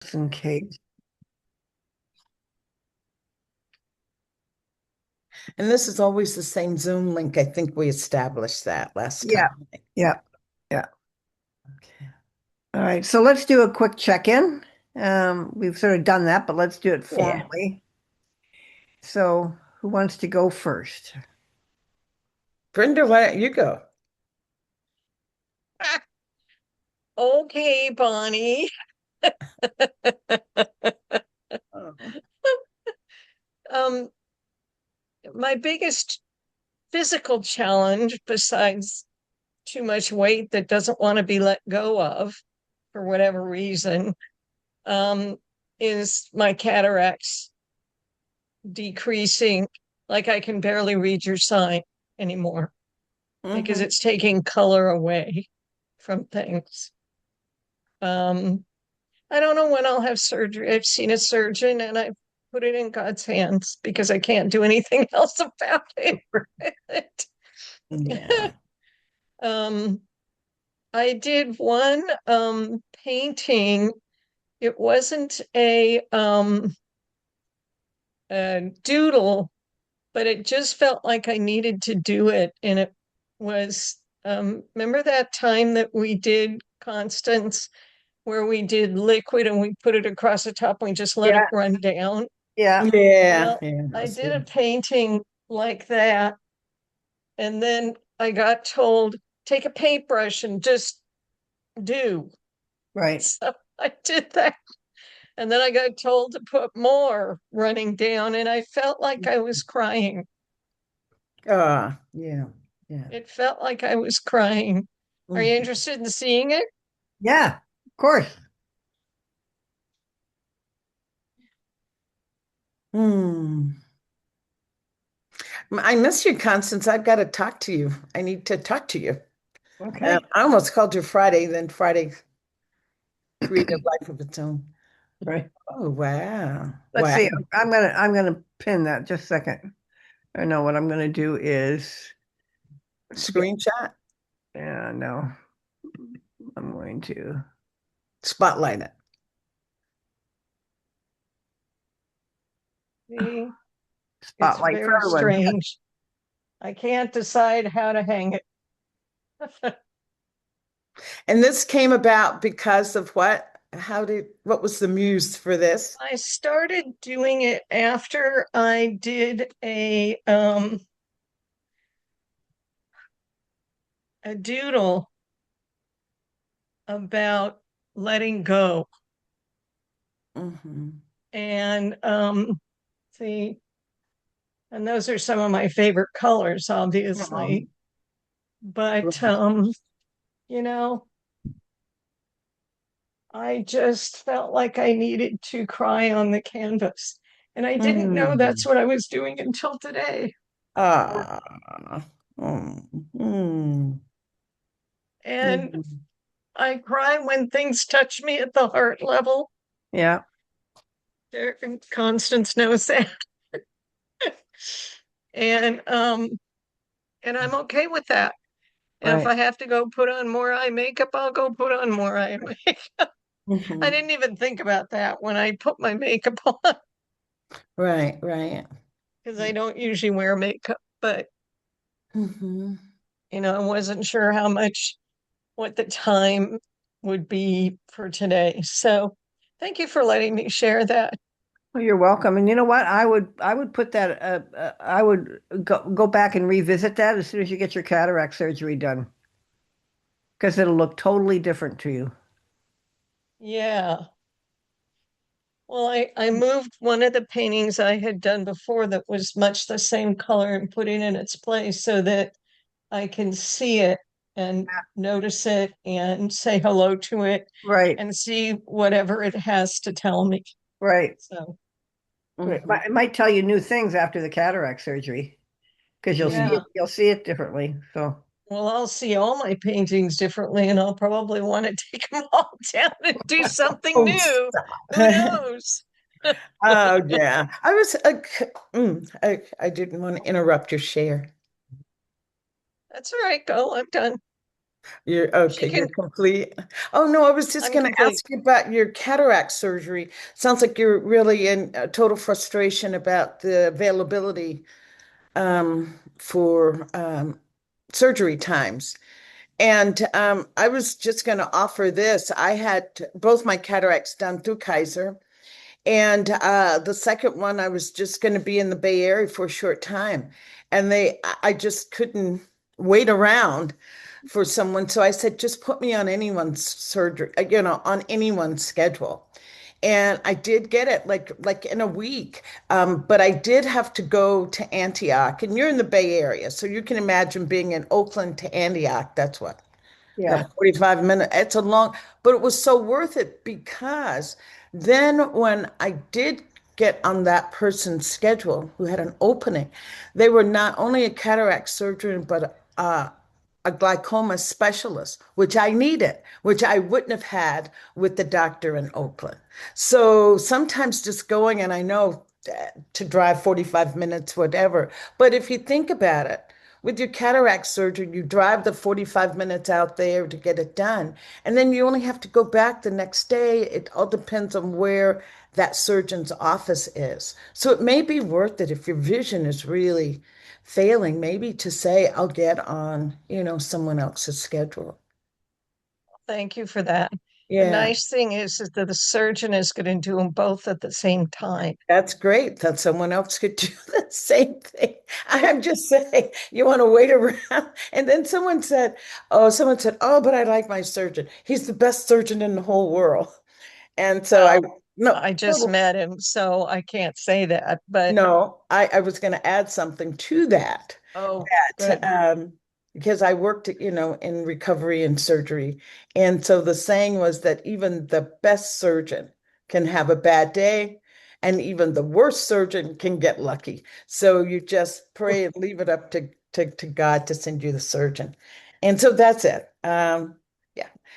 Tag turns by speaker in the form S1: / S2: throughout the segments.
S1: just in case.
S2: And this is always the same Zoom link. I think we established that last
S1: Yeah,
S2: time.
S1: yeah, yeah.
S2: Okay.
S1: All right, so let's do a quick check-in. We've sort of done that, but let's do it
S2: Yeah.
S1: formally. So, who wants to go first?
S2: Brenda, why don't you go?
S3: Okay, Bonnie.
S2: Oh.
S3: Um, my biggest physical challenge, besides too much weight that doesn't want to be let go of for whatever reason, um, is my cataracts decreasing. Like I can barely read your sign anymore because
S2: Hmm.
S3: it's taking color away from things. Um, I don't know when I'll have surgery. I've seen a surgeon and I put it in God's hands because I can't do anything else about it.
S2: Yeah.
S3: um, I did one painting. It wasn't a doodle, but it just felt like I needed to do it. And it was remember that time that we did Constance, where we did liquid and we put it across the top and we just let it
S1: Yeah,
S3: run down?
S1: yeah.
S2: Yeah.
S3: Well,
S2: Yeah.
S3: I
S2: That's
S3: did a
S2: good.
S3: painting like that, and then I got told, take a paintbrush and just do.
S1: Right.
S3: So I did that. And then I got told to put more running down, and I felt like I was crying.
S2: Yeah. Yeah.
S3: It felt like I was crying. Are you
S2: Mhm.
S3: interested in seeing it?
S1: Yeah, of course.
S2: Hmm. I miss you, Constance. I've got to talk to you. I need to talk to you.
S1: Okay.
S2: I almost called you Friday, then Friday created a life of its own.
S1: Right.
S2: Oh, wow.
S1: Let's
S2: Wow.
S1: see. I'm gonna pin that just a second. I know what I'm gonna do is get,
S2: Screenshot,
S1: yeah, no. I'm going to
S2: spotlight it.
S3: See, it's
S1: spotlight for
S3: very
S1: everyone.
S3: strange. I can't decide how to hang it.
S2: And this came about because of what? What was the muse for this?
S3: I started doing it after I did a doodle about letting go.
S2: Hmm.
S3: And see, and those are some of my favorite colors, obviously.
S1: Um,
S3: But you know, I just felt like I needed to cry on the canvas. And I didn't know that's
S2: Mm.
S3: what I was doing until today.
S2: Ah. Mm. Mm.
S3: And
S2: Mm.
S3: I cry when things touch me at the heart level.
S1: yeah,
S3: Constance knows that. And I'm okay with that. And if
S1: right.
S3: I have to go put on more eye makeup, I'll go put on more eye makeup. I
S2: Mhm.
S3: didn't even think about that when I put my makeup on
S2: Right, right.
S3: because I don't usually wear makeup, but
S2: Hmm.
S3: I wasn't sure how much what the time would be for today. So thank you for letting me share that.
S1: Well, you're welcome. And you know what? I would put that I would go back and revisit that as soon as you get your cataract surgery done because it'll look totally different to you.
S3: Yeah. Well, I moved one of the paintings I had done before that was much the same color and put it in its place so that I can see it and notice it and say hello to it
S1: Right,
S3: and see whatever it has to tell me.
S1: right.
S3: So,
S1: Right.
S2: Hmm.
S1: It might tell you new things after the cataract surgery because
S2: Yeah.
S1: you'll see it differently. So,
S3: well, I'll see all my paintings differently and I'll probably want to take them all down and do something
S2: Oh,
S3: new.
S2: stop.
S3: Who knows?
S2: Oh, yeah. I didn't want to interrupt your share.
S3: That's all right. Go. I'm done.
S2: You're
S3: She
S2: okay,
S3: can,
S2: you're complete. Oh no, I was just
S3: I'm
S2: going to
S3: complete.
S2: ask you about your cataract surgery. Sounds like you're really in total frustration about the availability for surgery times. And I was just going to offer this. I had both my cataracts done through Kaiser. And the second one, I was just going to be in the Bay Area for a short time. And I just couldn't wait around for someone. So I said, just put me on anyone's surgery, on anyone's schedule. And I did get it like in a week. But I did have to go to Antioch. And you're in the Bay Area. So you can imagine being in Oakland to Antioch. That's what?
S1: Yeah.
S2: That 45 minute, it's a long, but it was so worth it because then when I did get on that person's schedule who had an opening, they were not only a cataract surgeon, but a glaucoma specialist, which I needed, which I wouldn't have had with the doctor in Oakland. So sometimes just going, and I know to drive 45 minutes, whatever, but if you think about it, with your cataract surgery, you drive the 45 minutes out there to get it done. And then you only have to go back the next day. It all depends on where that surgeon's office is. So it may be worth it if your vision is really failing, maybe to say, I'll get on, someone else's schedule.
S3: Thank you for that. The
S2: Yeah.
S3: nice thing is that the surgeon is going to do them both at the same time.
S2: That's great that someone else could do the same thing. I'm just saying, you want to wait around. And then someone said, oh, but I like my surgeon. He's the best surgeon in the whole world. And so
S3: Well,
S2: no,
S3: I just
S2: total,
S3: met him, so I can't say that, but
S2: no, I was going to add something to that.
S3: oh,
S2: That
S3: good.
S2: because I worked, in recovery and surgery. And so the saying was that even the best surgeon can have a bad day, and even the worst surgeon can get lucky. So you just pray and leave it up to God to send you the surgeon. And so that's it. Yeah.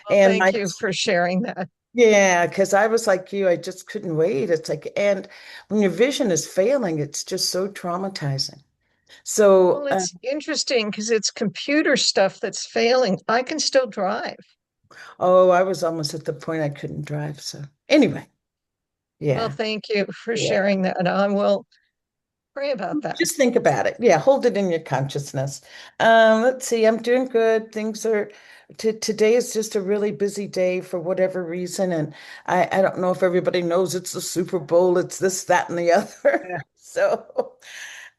S3: Well,
S2: And
S3: thank you for sharing that.
S2: yeah, because I was like you, I just couldn't wait. It's like, and when your vision is failing, it's just so traumatizing.
S3: Well,
S2: So,
S3: it's interesting because it's computer stuff that's failing. I can still drive.
S2: oh, I was almost at the point I couldn't drive. So anyway,
S3: Well,
S2: yeah,
S3: thank you for
S2: yeah.
S3: sharing that. I will pray about that.
S2: Just think about it. Yeah, hold it in your consciousness. Let's see, I'm doing good. Things are today is just a really busy day for whatever reason. And I don't know if everybody knows it's the Super Bowl, it's this, that, and the other.
S1: Yeah.
S2: So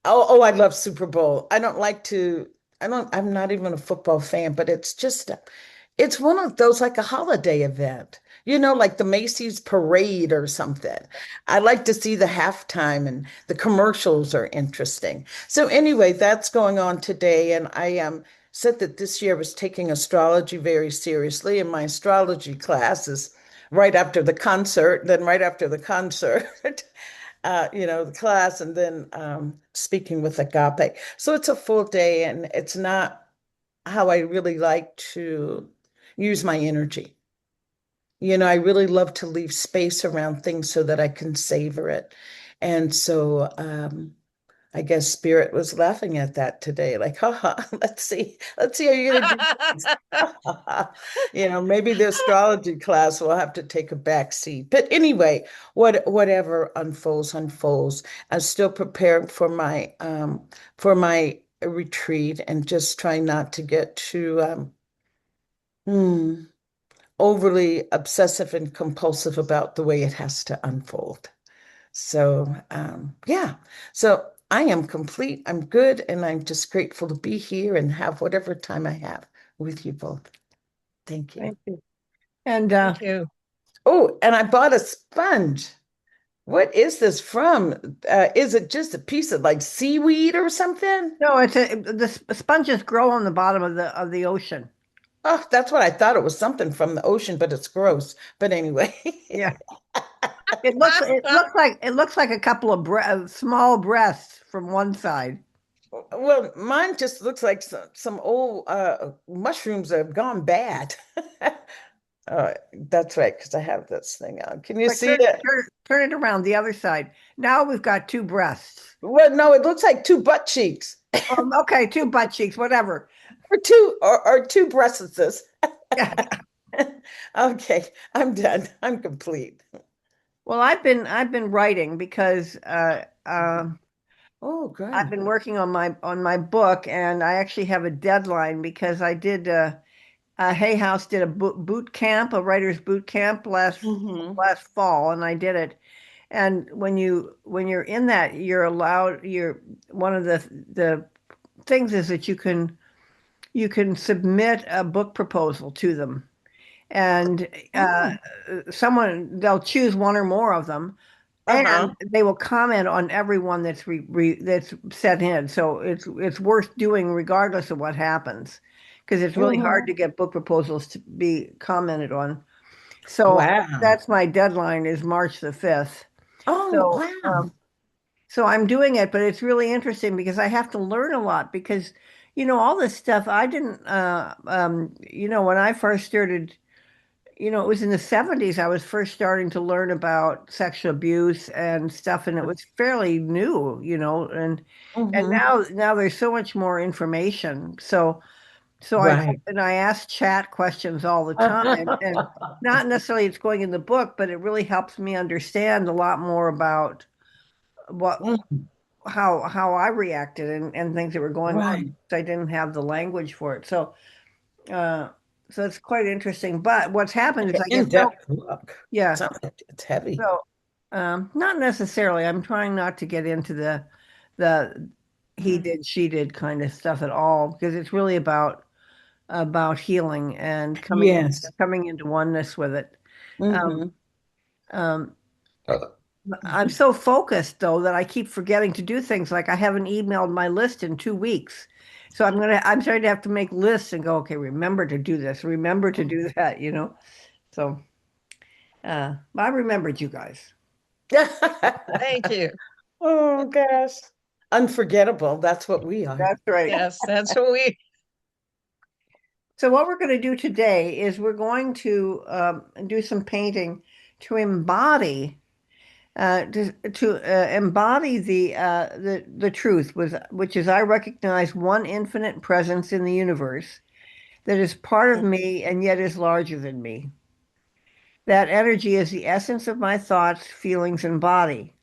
S2: oh, I love Super Bowl. I'm not even a football fan, but it's one of those like a holiday event, like the Macy's parade or something. I like to see the halftime and the commercials are interesting. So anyway, that's going on today. And I said that this year I was taking astrology very seriously, and my astrology class is right after the concert, then right after the concert. The class and then speaking with Agape. So it's a full day and it's not how I really like to use my energy. I really love to leave space around things so that I can savor it. And so I guess Spirit was laughing at that today, like, haha, let's see how you're gonna do this. Maybe the astrology class will have to take a back seat. But anyway, whatever unfolds, unfolds. I'm still preparing for my retreat and just trying not to get too hmm, overly obsessive and compulsive about the way it has to unfold. So, yeah. So I am complete. I'm good. And I'm just grateful to be here and have whatever time I have with you both. Thank you.
S1: Thank you. And
S3: Thank you.
S2: Oh, and I bought a sponge. What is this from? Is it just a piece of like seaweed or something?
S1: no, the sponges grow on the bottom of the ocean.
S2: Oh, that's what I thought. It was something from the ocean, but it's gross. But anyway.
S1: Yeah. It looks like a couple of small breasts from one side.
S2: Well, mine just looks like some old mushrooms that have gone bad. That's right, because I have this thing on. Can you
S1: But
S2: see
S1: turn it
S2: it?
S1: turn, turn it around the other side. Now we've got two breasts.
S2: Well, no, it looks like two butt cheeks.
S1: Okay, two butt cheeks, whatever.
S2: or two breasts. Okay, I'm done. I'm complete.
S1: Well, I've been writing because
S2: Oh,
S1: I've
S2: good.
S1: been working on my book, and I actually have a deadline because I did Hay House did a boot camp, a writer's boot camp
S2: Hmm.
S1: last fall, and I did it. And when you're in that, you're allowed. You're one of the things is that you can submit a book proposal to them, and
S2: Oh,
S1: someone they'll choose one or more of them,
S2: uh-huh.
S1: and they will comment on every one that's sent in. So it's worth doing regardless of what happens, because it's really hard
S2: Hmm.
S1: to get book proposals to be commented on. So
S2: Wow.
S1: that's my deadline is March the 5th.
S2: Oh,
S1: So
S2: wow.
S1: so I'm doing it, but it's really interesting because I have to learn a lot because all this stuff I didn't when I first started, it was in the 70s I was first starting to learn about sexual abuse and stuff, and it was fairly new, and
S2: Hmm.
S1: now there's so much more information. So
S2: Right.
S1: I ask chat questions all the time, and not necessarily it's going in the book, but it really helps me understand a lot more about what
S2: Mm,
S1: how I reacted and things that were going on
S2: right.
S1: because I didn't have the language for it. Uh, so it's quite interesting. But what's happened
S2: Like
S1: is
S2: an
S1: I get so
S2: in-depth look.
S1: yeah.
S2: Sounds like it's heavy.
S1: So not necessarily. I'm trying not to get into the he
S2: Mm.
S1: did, she did kind of stuff at all because it's really about healing and
S2: Yes.
S1: coming into oneness with it. Um,
S2: Hmm.
S1: um, I'm so focused though that I keep forgetting to do things. Like I haven't emailed my list in 2 weeks. So I'm starting to have to make lists and go, okay, remember to do this, remember to do that. So I remembered you guys.
S3: Thank you.
S2: Oh gosh. Unforgettable. That's what we are.
S1: That's right.
S3: Yes, that's what we
S1: So what we're going to do today is we're going to do some painting to embody to embody the truth, which is I recognize one infinite presence in the universe that is part of me and yet is larger than me. That energy is the essence of my thoughts, feelings, and body.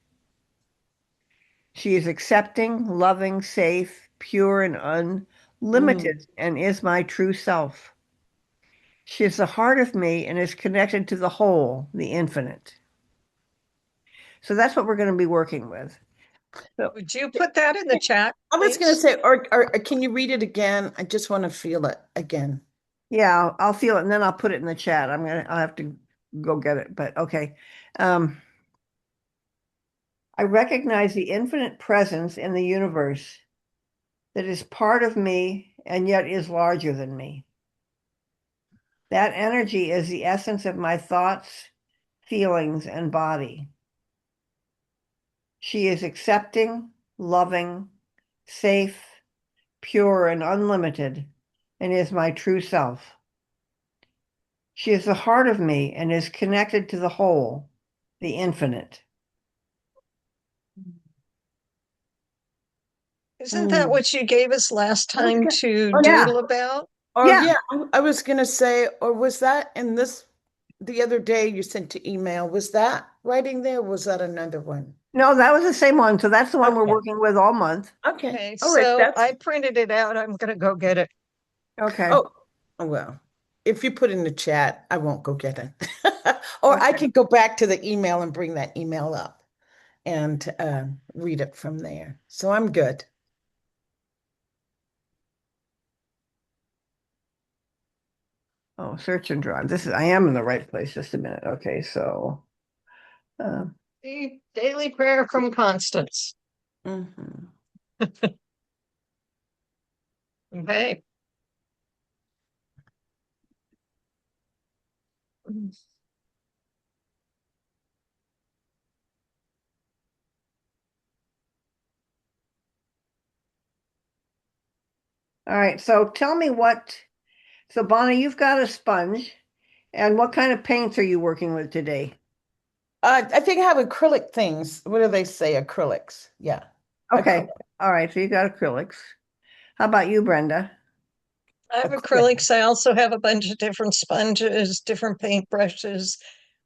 S1: She is accepting, loving, safe, pure, and
S2: Mm.
S1: unlimited, and is my true self. She is the heart of me and is connected to the whole, the infinite. So that's what we're going to be working with. So
S3: would you put that in the chat,
S2: I was going to
S3: please?
S2: say, or can you read it again? I just want to feel it again.
S1: yeah, I'll feel it and then I'll put it in the chat. I'll have to go get it, but okay. Um, I recognize the infinite presence in the universe that is part of me and yet is larger than me. That energy is the essence of my thoughts, feelings, and body. She is accepting, loving, safe, pure, and unlimited, and is my true self. She is the heart of me and is connected to the whole, the infinite.
S3: Isn't that
S2: Mm.
S3: what you gave us last
S2: I was
S3: time
S2: gonna,
S3: to
S2: or,
S1: Yeah,
S3: doodle about?
S2: or
S1: yeah.
S2: yeah, I was going to say, or was that in this the other day you sent to email? Was that writing there? Or was that another one?
S1: No, that was the same one. So that's the one we're
S2: Okay.
S1: working with all month.
S2: Okay.
S3: Okay,
S2: All right.
S3: so I printed it out. I'm gonna go get it.
S1: Okay.
S2: Oh, well, if you put in the chat, I won't go get it. Or I
S1: Okay.
S2: can go back to the email and bring that email up and read it from there. So I'm good.
S1: Oh, search and drive. I am in the right place. Just a minute. Okay. So, uh,
S3: The daily prayer from Constance.
S2: Hmm.
S3: Okay.
S1: all right. So tell me so Bonnie, you've got a sponge, and what kind of paints are you working with today?
S2: I think I have acrylic things. What do they say? Acrylics. Yeah.
S1: Okay.
S2: Acrylic.
S1: All right. So you got acrylics. How about you, Brenda?
S3: I have
S2: acrylic.
S3: acrylics. I also have a bunch of different sponges, different paint brushes.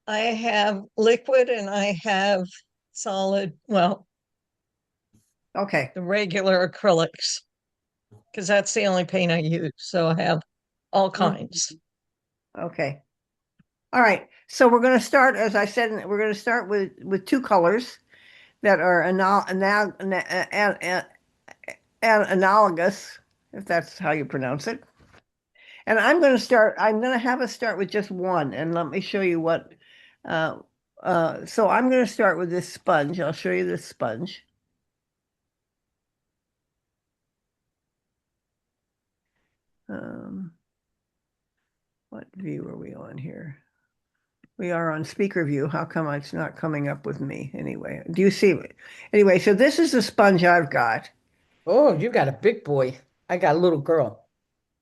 S3: I have liquid and I have solid, well,
S1: Okay.
S3: the regular acrylics, because that's the only paint I use. So I have all
S2: Mhm.
S3: kinds.
S1: Okay. All right. So we're going to start, as I said, we're going to start with two colors that are analogous, if that's how you pronounce it. And I'm going to have us start with just one, and let me show you what. Uh, so I'm going to start with this sponge. I'll show you this sponge. Um, what view are we on here? We are on speaker view. How come it's not coming up with me anyway? Do you see it? Anyway, so this is the sponge I've got.
S2: Oh, you got a big boy. I got a little girl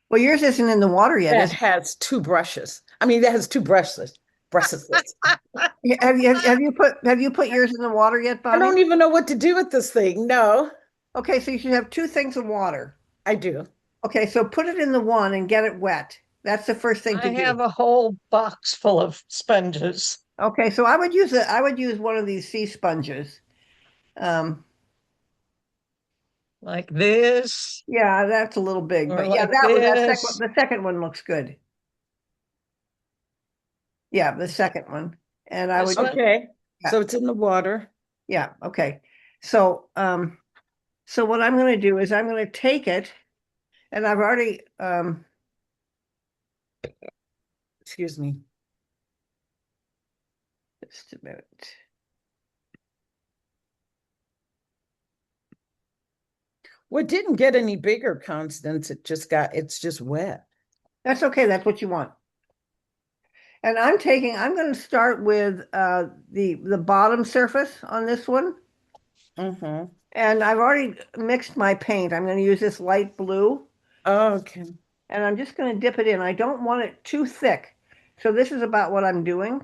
S1: Well, yours isn't in the water yet,
S2: that
S1: is it?
S2: has two brushes. I mean, that has two brushes. Brushes.
S1: Have you put yours in the water yet,
S2: I
S1: Bonnie?
S2: don't even know what to do with this thing. No,
S1: Okay, so you should have two things of water.
S2: I do.
S1: Okay, so put it in the one and get it wet. That's the first thing to
S3: I
S1: do.
S3: have a whole box full of sponges
S1: Okay, so I would use one of these sea sponges. Um,
S3: like this
S1: yeah, that's a little big,
S3: or
S1: but yeah,
S3: like this.
S1: the second one looks good. Yeah, the second one. And I
S3: This
S1: would
S3: one?
S2: Okay.
S1: yeah,
S2: So it's in the water.
S1: yeah, okay. So so what I'm going to do is I'm going to take it and I've already
S2: Excuse me.
S1: just a minute.
S2: Well, it didn't get any bigger, Constance. It's just wet.
S1: That's okay, that's what you want. And I'm going to start with the bottom surface on this one.
S2: Mm-hmm.
S1: And I've already mixed my paint. I'm going to use this light blue
S2: Okay.
S1: and I'm just going to dip it in. I don't want it too thick. So this is about what I'm doing.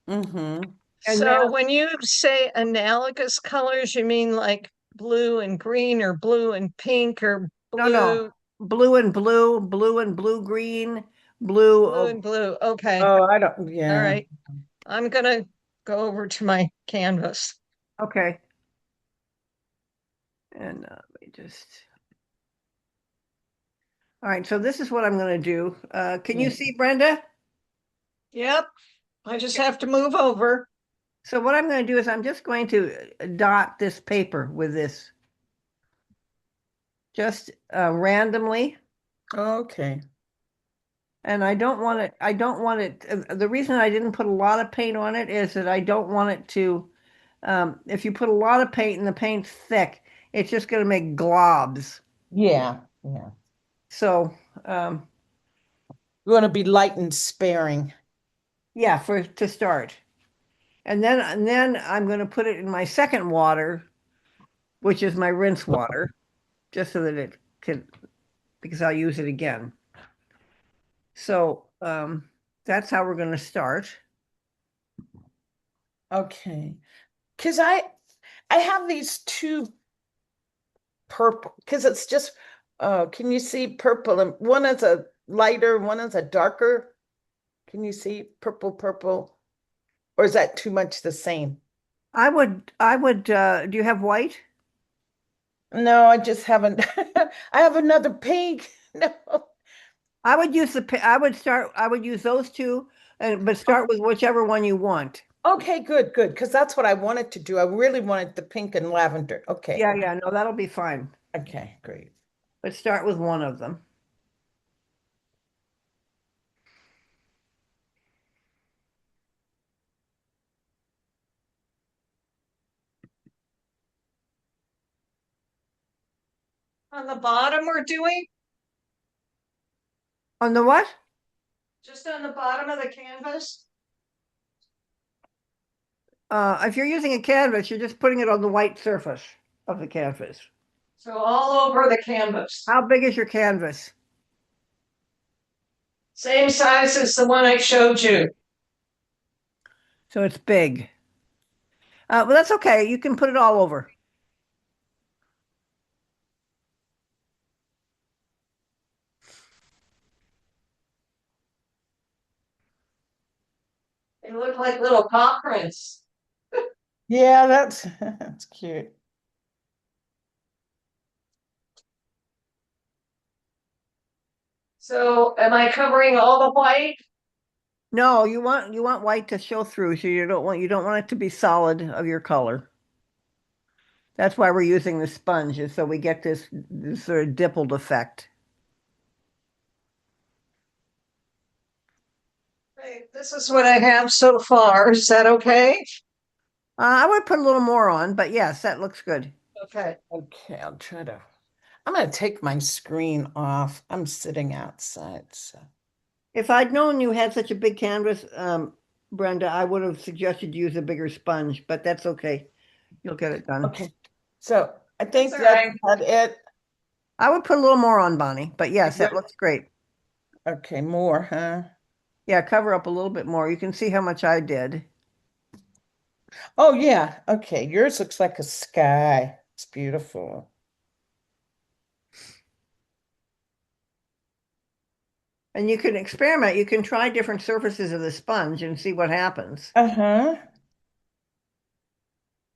S2: Mm-hmm.
S1: And
S3: So
S1: now,
S3: when you say analogous colors, you mean like blue and green or blue and pink or
S1: no, no,
S3: blue,
S1: blue and blue green, blue.
S3: blue and blue. Okay.
S2: Oh, I don't,
S3: All
S2: yeah.
S3: right. I'm gonna go over to my canvas.
S1: Okay. And let me just. All right. So this is what I'm going to do. Can you
S2: Yeah.
S1: see, Brenda?
S3: Yep. I just have to move over.
S1: So what I'm going to do is I'm just going to dot this paper with this just randomly.
S2: Okay.
S1: And I don't want it, the reason I didn't put a lot of paint on it is that I don't want it to, if you put a lot of paint and the paint's thick, it's just going to make globs.
S2: Yeah. Yeah.
S1: So, um,
S2: We want to be light and sparing.
S1: yeah, to start. And then I'm going to put it in my second water, which is my rinse water, just so that it can, because I'll use it again. So, that's how we're going to start.
S2: Okay. Because I have these two purple, because it's just, can you see purple? And one is a lighter, one is a darker. Can you see purple, purple? Or is that too much the same?
S1: Do you have white?
S2: No, I just haven't. I have another pink. No.
S1: I would use those two, but start with whichever one you want.
S2: Okay, good, good. Because that's what I wanted to do. I really wanted the pink and lavender. Okay.
S1: Yeah, yeah, no, that'll be fine.
S2: Okay, great.
S1: But start with one of them.
S3: On the bottom, we're doing
S1: On the what?
S3: just on the bottom of the canvas.
S1: If you're using a canvas, you're just putting it on the white surface of the canvas.
S3: So all over the canvas.
S1: How big is your canvas?
S3: Same size as the one I showed you.
S1: So it's big. Well, that's okay. You can put it all over.
S3: They look like little paw prints.
S2: Yeah, that's that's cute.
S3: So am I covering all the white?
S1: No, you want white to show through, so you don't want it to be solid of your color. That's why we're using the sponge, is so we get this sort of dimpled effect.
S3: Okay, this is what I have so far. Is that okay?
S1: I would put a little more on, but yes, that looks good.
S3: Okay.
S2: Okay, I'm gonna take my screen off. I'm sitting outside, so
S1: If I'd known you had such a big canvas, Brenda, I would have suggested you use a bigger sponge, but that's okay. You'll get it done.
S2: okay. So I
S3: That's
S2: think
S3: all
S2: that's
S3: right.
S2: about it.
S1: I would put a little more on, Bonnie, but yes, that looks great.
S2: Okay, more, huh?
S1: Yeah, cover up a little bit more. You can see how much I did.
S2: Oh yeah. Okay, yours looks like a sky. It's beautiful.
S1: And you can experiment. You can try different surfaces of the sponge and see what happens.
S2: Uh-huh.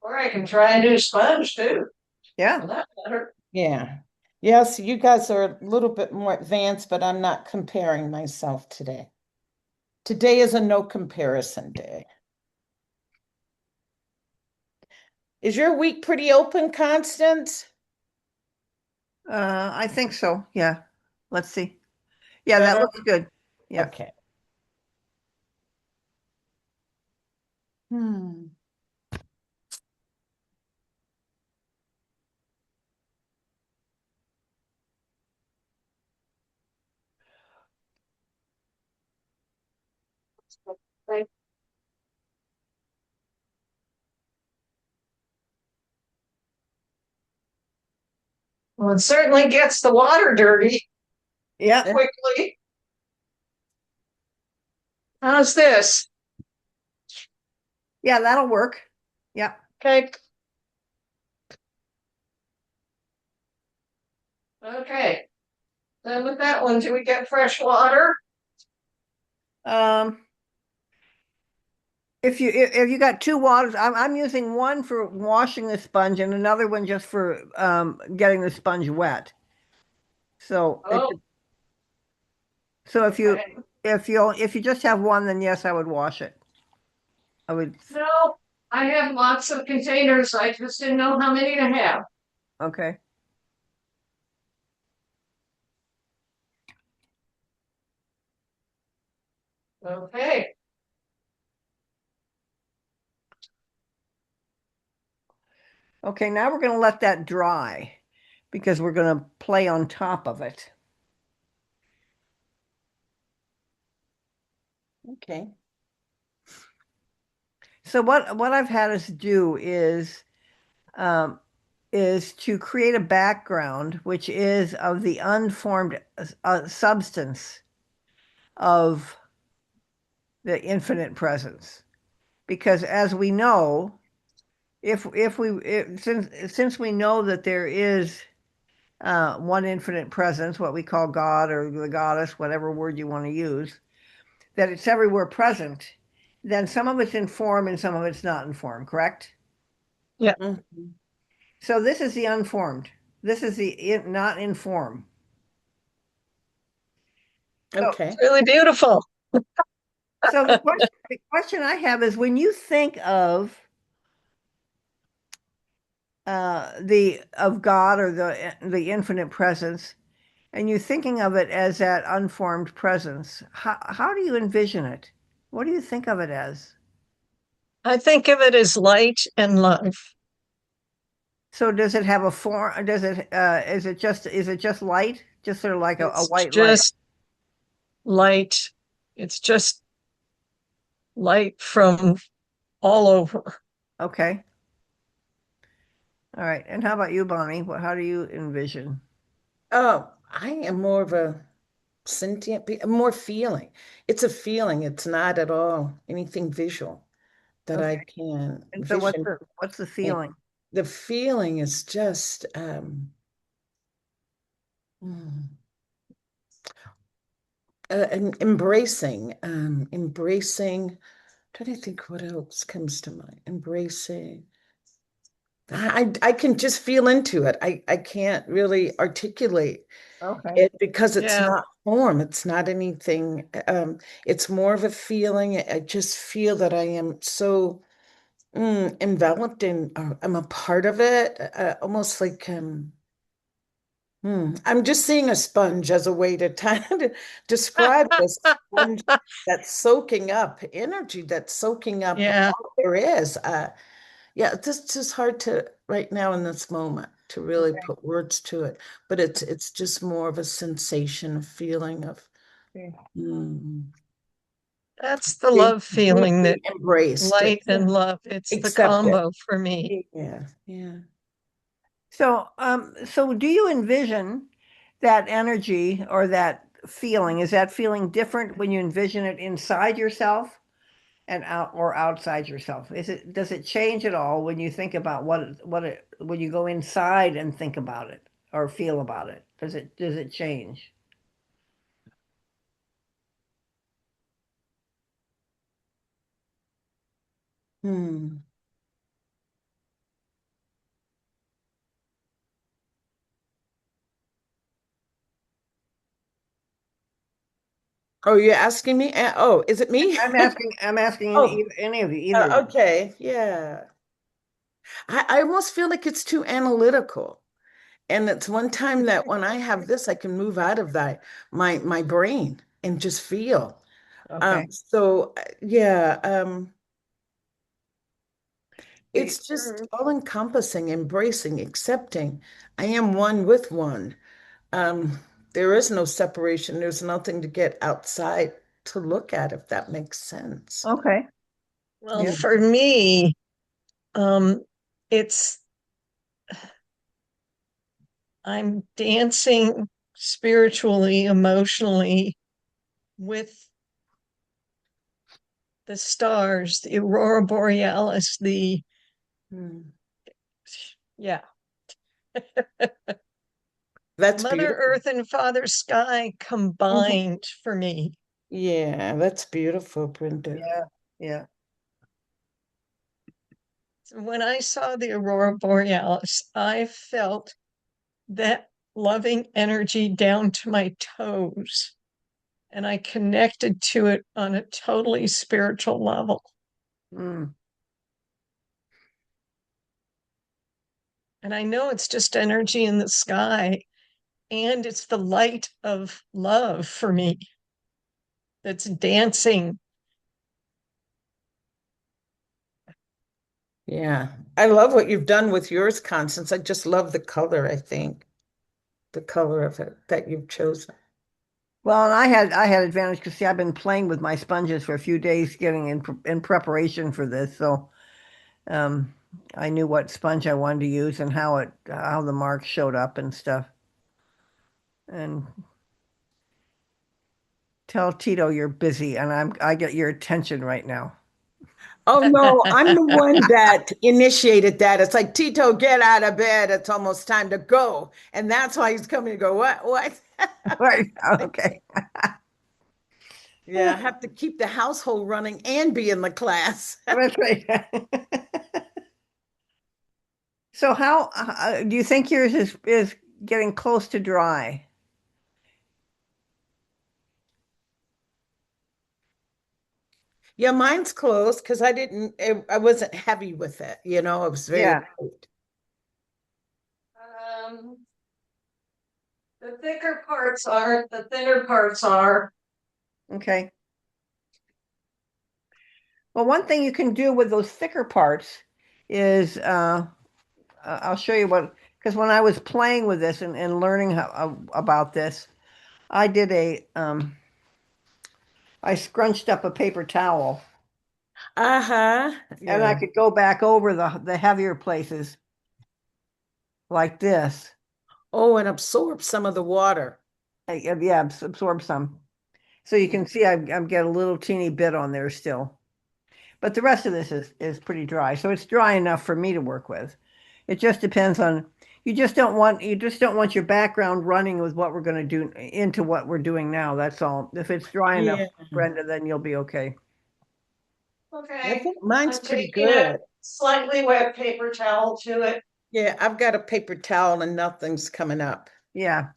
S3: Or I can try a new sponge too,
S1: Yeah.
S3: for that matter.
S2: Yeah. Yes, you guys are a little bit more advanced, but I'm not comparing myself today. Today is a no comparison day. Is your week pretty open, Constance?
S1: I think so. Yeah. Let's see. Yeah, that
S2: Better?
S1: looks good. Yeah.
S2: Okay. Hmm.
S3: Right. Well, it certainly gets the water dirty
S1: Yeah.
S3: quickly. How's this?
S1: Yeah, that'll work. Yeah.
S3: Okay. Okay. Then with that one, do we get fresh water?
S1: Um, if you got two waters, I'm using one for washing the sponge and another one just for getting the sponge wet. So it
S3: Oh,
S1: so
S3: okay.
S1: if you just have one, then yes, I would wash it. I would.
S3: No, I have lots of containers. I just didn't know how many to have.
S1: Okay.
S3: Okay.
S1: Okay, now we're going to let that dry because we're going to play on top of it.
S2: Okay.
S1: So what I've had us do um, is to create a background which is of the unformed substance of the infinite presence. Because as we know, since we know that there is one infinite presence, what we call God or the goddess, whatever word you want to use, that it's everywhere present, then some of it's in form and some of it's not in form, correct?
S3: Yeah.
S2: Mhm.
S1: So this is the unformed. This is not in form. So,
S2: Okay.
S3: It's really beautiful.
S1: so the question I have is when you think of the of God or the infinite presence, and you're thinking of it as that unformed presence, how do you envision it? What do you think of it as?
S3: I think of it as light and love.
S1: So does it have a form? Is it just light? Just sort of like a
S3: It's
S1: white light.
S3: just light. It's just light from all over.
S1: Okay. All right. And how about you, Bonnie? How do you envision?
S2: Oh, I am more of a sentient, more feeling. It's a feeling. It's not at all anything visual that I
S1: Okay.
S2: can
S1: And so what's
S2: vision.
S1: the
S2: And
S1: feeling?
S2: the feeling is just embracing, embracing. trying to think what else comes to mind. Embracing. I can just feel into it. I can't really articulate
S1: Okay.
S2: it because it's
S3: Yeah,
S2: not form. It's not anything. It's more of a feeling. I just feel that I am so enveloped in. I'm a part of it. Almost like I'm just seeing a sponge as a way to kind of describe this sponge that's soaking up energy, that's soaking up
S3: yeah.
S2: all there is. Yeah, it's just hard to right now in this moment to really
S1: Okay.
S2: put words to it. But it's just more of a sensation, a feeling of
S1: Okay.
S2: mm,
S3: That's the
S2: being
S3: love feeling that
S2: completely embraced.
S3: light
S2: Yeah,
S3: and love. It's the
S2: accepted.
S3: combo for me.
S2: Yeah, yeah.
S1: So do you envision that energy or that feeling? Is that feeling different when you envision it inside yourself and out or outside yourself? Does it change at all when you think about when you go inside and think about it or feel about it? Does it change?
S2: Hmm. Oh, you're asking me? Oh, is it me?
S1: I'm asking
S2: Oh,
S1: any of you, either of you.
S2: okay. Yeah. I almost feel like it's too analytical. And it's one time that when I have this, I can move out of that my brain and just feel.
S1: Okay.
S2: Yeah,
S1: Eh,
S2: it's just all encompassing, embracing, accepting. I am one with one. Um, there is no separation. There's nothing to get outside to look at, if that makes sense.
S1: Okay.
S3: Well,
S1: Yeah.
S2: Mm.
S3: for me, um, it's I'm dancing spiritually, emotionally with the stars, the aurora borealis, the
S2: Mm.
S3: yeah,
S2: That's
S3: Mother
S2: beautiful.
S3: Earth and Father Sky
S2: Mhm.
S3: combined for me.
S2: Yeah, that's beautiful, Brenda.
S1: Yeah. Yeah.
S3: When I saw the aurora borealis, I felt that loving energy down to my toes, and I connected to it on a totally spiritual level.
S1: Mm.
S3: And I know it's just energy in the sky, and it's the light of love for me that's dancing.
S2: Yeah. I love what you've done with yours, Constance. I just love the color, I think, the color of it that you've chosen.
S1: Well, and I had advantage because see, I've been playing with my sponges for a few days, getting in preparation for this. So um, I knew what sponge I wanted to use and how the marks showed up and stuff. And tell Tito you're busy, and I get your attention right now.
S2: Oh no, I'm the one that initiated that. It's like, Tito, get out of bed. It's almost time to go. And that's why he's coming to go, what? What?
S1: Right. Okay.
S2: Yeah, I have to keep the household running and be in the class.
S1: That's right. So how do you think yours is getting close to dry?
S2: Yeah, mine's closed because I wasn't heavy with it. It was very
S1: Yeah.
S2: light.
S3: Um, the thicker parts are, the thinner parts are.
S1: Okay. Well, one thing you can do with those thicker parts is I'll show you what, because when I was playing with this and learning about this, I did I scrunched up a paper towel
S2: Uh-huh.
S1: and I
S2: Yeah.
S1: could go back over the heavier places like this.
S2: Oh, and absorb some of the water.
S1: Yeah, absorb some. So you can see I'm get a little teeny bit on there still. But the rest of this is pretty dry. So it's dry enough for me to work with. It just depends on you just don't want your background running with what we're going to do into what we're doing now. That's all. If it's dry enough,
S2: Yeah.
S1: Brenda, then you'll be okay.
S2: I
S3: Okay,
S2: think mine's
S3: I'm
S2: pretty
S3: taking a
S2: good.
S3: slightly wet paper towel to it.
S2: Yeah, I've got a paper towel and nothing's coming up.
S1: Yeah.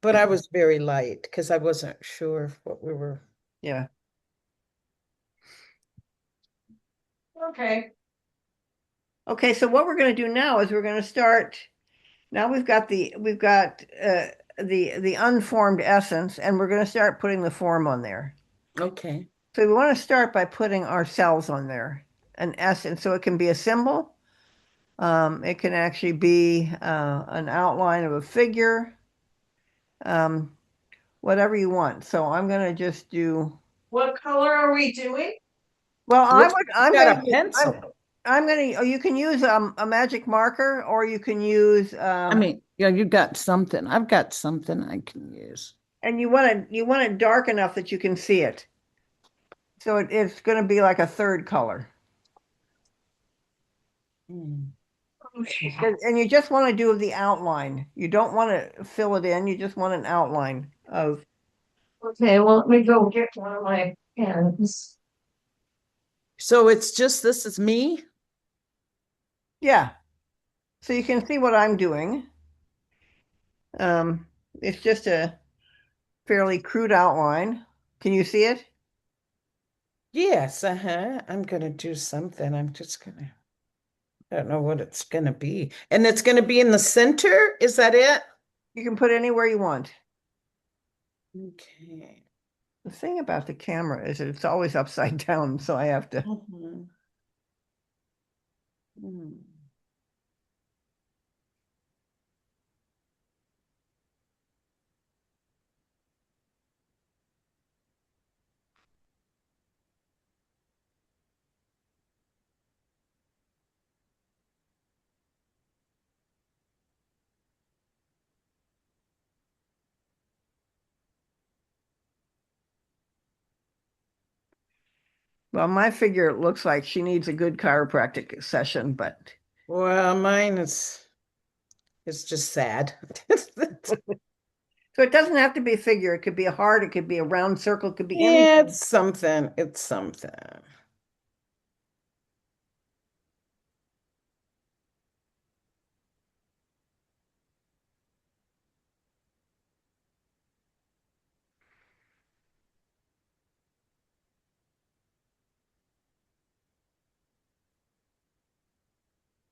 S2: But I was very light because I wasn't sure what we were.
S1: Yeah.
S3: Okay.
S1: Okay, so what we're going to do now is we're going to start. Now we've got the unformed essence, and we're going to start putting the form on there.
S2: Okay.
S1: So we want to start by putting our cells on there, an essence. So it can be a symbol. It can actually be an outline of a figure, um, whatever you want. So I'm going to just do.
S3: What color are we doing?
S1: Well, I
S2: Looks
S1: would.
S2: like you got a pencil.
S1: I'm going to. You can use a magic marker, or you can use.
S2: I mean, yeah, you got something. I've got something I can use.
S1: And you want it dark enough that you can see it. So it's going to be like a third color.
S2: Hmm.
S3: Okay.
S1: And you just want to do the outline. You don't want to fill it in. You just want an outline of.
S3: Okay, well, let me go get one of my pens.
S2: So it's just this is me?
S1: Yeah. So you can see what I'm doing. Um, it's just a fairly crude outline. Can you see it?
S2: Yes, uh-huh. I'm gonna do something. I don't know what it's gonna be. And it's gonna be in the center? Is that it?
S1: You can put it anywhere you want.
S2: Okay.
S1: The thing about the camera is that it's always upside down, so I have to.
S2: Mhm. Hmm.
S1: Well, my figure looks like she needs a good chiropractic session, but
S2: Well, mine is it's just sad.
S1: so it doesn't have to be a figure. It could be a heart, it could be a round circle, it could be
S2: Yeah,
S1: anything.
S2: it's something. It's something.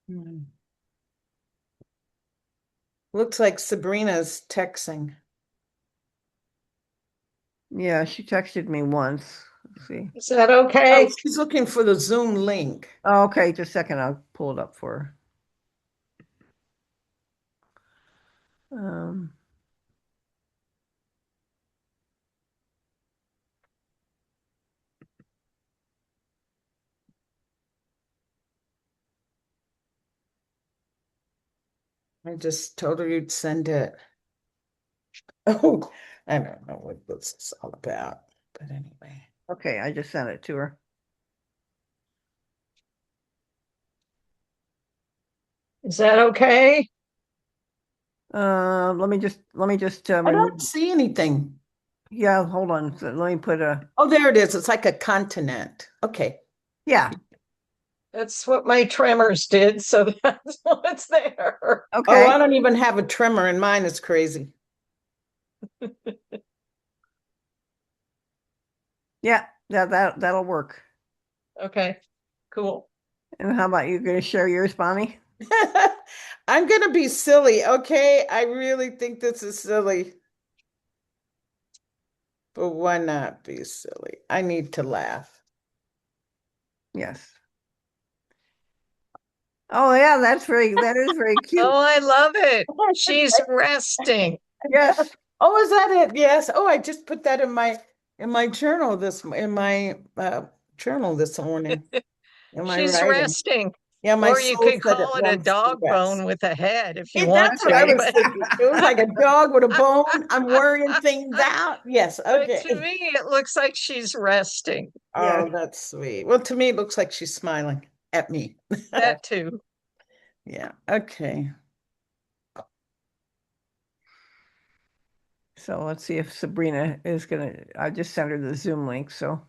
S2: Hmm. Looks like Sabrina's texting.
S1: Yeah, she texted me once. Let's see.
S3: Is that
S2: Oh,
S3: okay?
S2: she's looking for the Zoom link.
S1: Oh, okay, just a second. I'll pull it up for her.
S2: I just told her you'd send it. Oh, I don't know what this is all about, but anyway.
S1: Okay, I just sent it to her.
S3: Is that okay?
S1: Let me just
S2: I don't
S1: remove.
S2: see anything.
S1: Yeah, hold on. So let me put a.
S2: Oh, there it is. It's like a continent. Okay.
S1: Yeah.
S3: That's what my tremors did, so that's what's there.
S2: Oh, I
S1: Okay.
S2: don't even have a trimmer and mine is crazy.
S1: Yeah. That'll work.
S3: Okay, cool.
S1: And how about you? Going to share yours, Bonnie?
S2: I'm gonna be silly, okay? I really think this is silly, but why not be silly? I need to laugh.
S1: Yes. Oh yeah, that is very cute.
S3: Oh, I love it. She's resting.
S1: Yes.
S2: Oh, is that it? Yes. Oh, I just put that in my journal journal this morning. In my
S3: She's
S2: writing.
S3: resting.
S2: Yeah, my
S3: Or you
S2: soul
S3: could
S2: said it
S3: call it a
S2: wants to
S3: dog bone
S2: rest.
S3: with a head if you
S2: Hey,
S3: want
S2: that's what I
S3: to,
S2: was thinking. It was like a dog with a bone. I'm worrying things out. Yes,
S3: but to
S2: okay.
S3: me, it looks like she's resting.
S1: Yes.
S2: Oh, that's sweet. Well, to me, it looks like she's smiling at me.
S1: Yes.
S3: That too.
S2: Yeah, okay.
S1: So let's see if Sabrina is gonna. I just sent her the Zoom link. So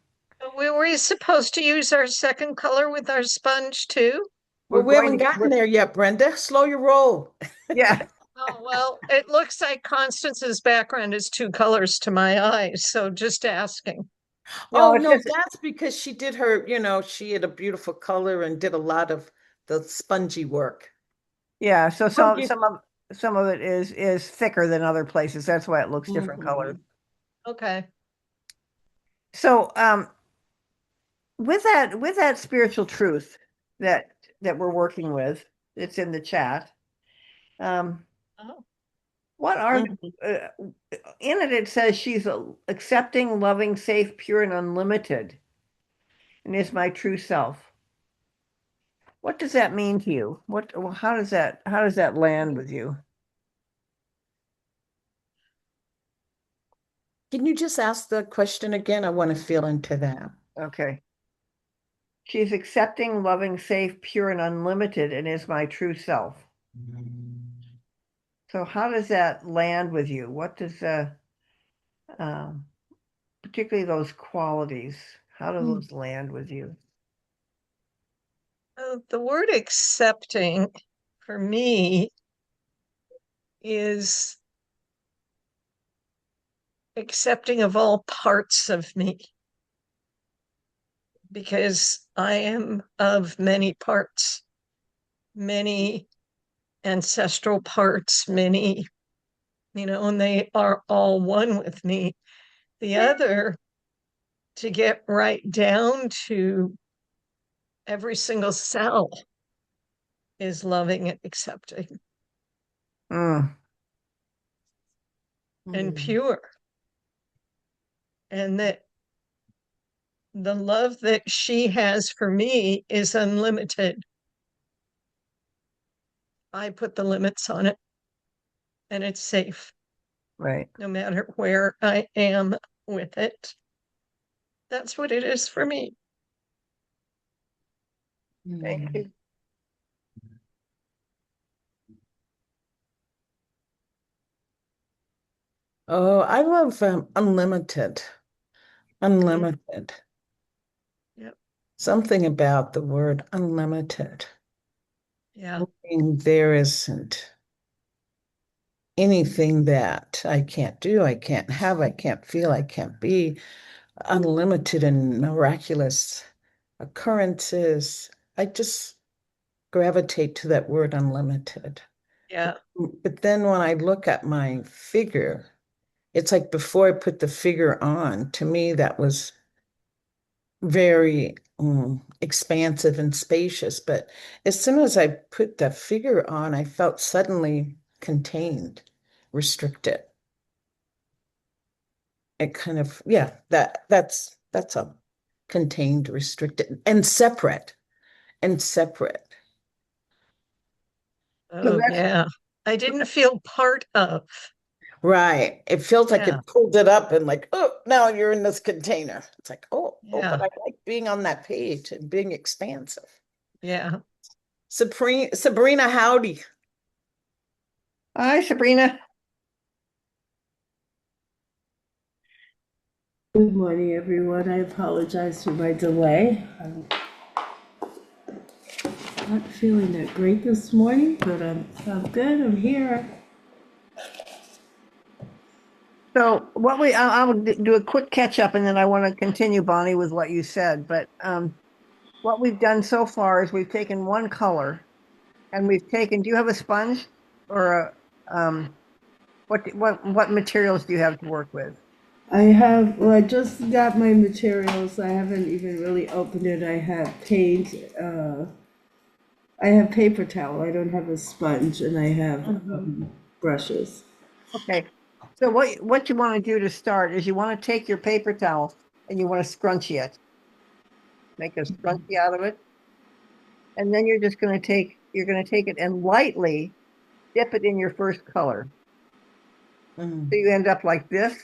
S3: We were we supposed to use our second color with our sponge too?
S1: We're
S2: Well, we
S1: going
S2: haven't
S1: to,
S2: gotten there yet, Brenda. Slow your roll.
S1: yeah.
S3: Oh, well, it looks like Constance's background is two colors to my eyes, so just asking.
S1: No,
S2: Oh,
S1: it's
S2: no,
S1: just,
S2: that's because she did her, she had a beautiful color and did a lot of the spongy work.
S1: yeah. So
S2: Oh,
S1: some of it is thicker than other places. That's why it looks different colors.
S2: Mhm.
S3: Okay.
S1: So with that spiritual truth that we're working with, it's in the chat. Um,
S3: Oh,
S1: what are
S2: Mhm.
S1: in it? It says she's accepting, loving, safe, pure, and unlimited, and is my true self. What does that mean to you? How does that land with you?
S2: Can you just ask the question again? I want to feel into that.
S1: Okay. She's accepting, loving, safe, pure, and unlimited, and is my true self. So how does that land with you? What does um, particularly those qualities, how do
S2: Mm.
S1: those land with you?
S3: the word accepting for me is accepting of all parts of me because I am of many parts, many ancestral parts, many, and they are all one with me. The other, to get right down to every single cell, is loving and accepting
S1: Mm,
S3: and
S2: Mm.
S3: pure. And that the love that she has for me is unlimited. I put the limits on it and it's safe
S1: right.
S3: no matter where I am with it. That's what it is for me.
S1: Thank
S2: Mm.
S1: you.
S2: Oh, I love unlimited.
S3: Mm,
S2: Unlimited.
S3: yep.
S2: Something about the word unlimited.
S3: Yeah.
S2: I mean, there isn't anything that I can't do, I can't have, I can't feel, I can't be. Unlimited and miraculous occurrences. I just gravitate to that word unlimited.
S3: Yeah.
S2: But then when I look at my figure, it's like before I put the figure on, to me, that was very expansive and spacious. But as soon as I put the figure on, I felt suddenly contained, restricted. It kind of, yeah, that's a contained, restricted, and separate, and separate.
S1: So
S3: Oh,
S1: that's
S3: yeah. I didn't feel part of.
S2: Right. It feels like
S3: Yeah.
S2: it pulled it up and like, oh, now you're in this container. It's like, oh, but
S3: Yeah.
S2: I like being on that page and being expansive.
S3: Yeah.
S2: Sabrina, howdy.
S1: hi, Sabrina.
S4: Good morning, everyone. I apologize for my delay. I'm not feeling that great this morning, but I'm good. I'm here.
S1: So I'll do a quick catch up, and then I want to continue, Bonnie, with what you said. But what we've done so far is we've taken one color, and we've taken. Do you have a sponge or a what materials do you have to work with?
S4: Well, I just got my materials. I haven't even really opened it. I have paint. I have paper towel. I don't have a sponge, and I have
S2: Mhm.
S4: brushes.
S1: Okay. So what you want to do to start is you want to take your paper towel and you want to scrunchie it. Make a scrunchie out of it. And then you're going to take it and lightly dip it in your first color. So
S2: Mm.
S1: you end up like this.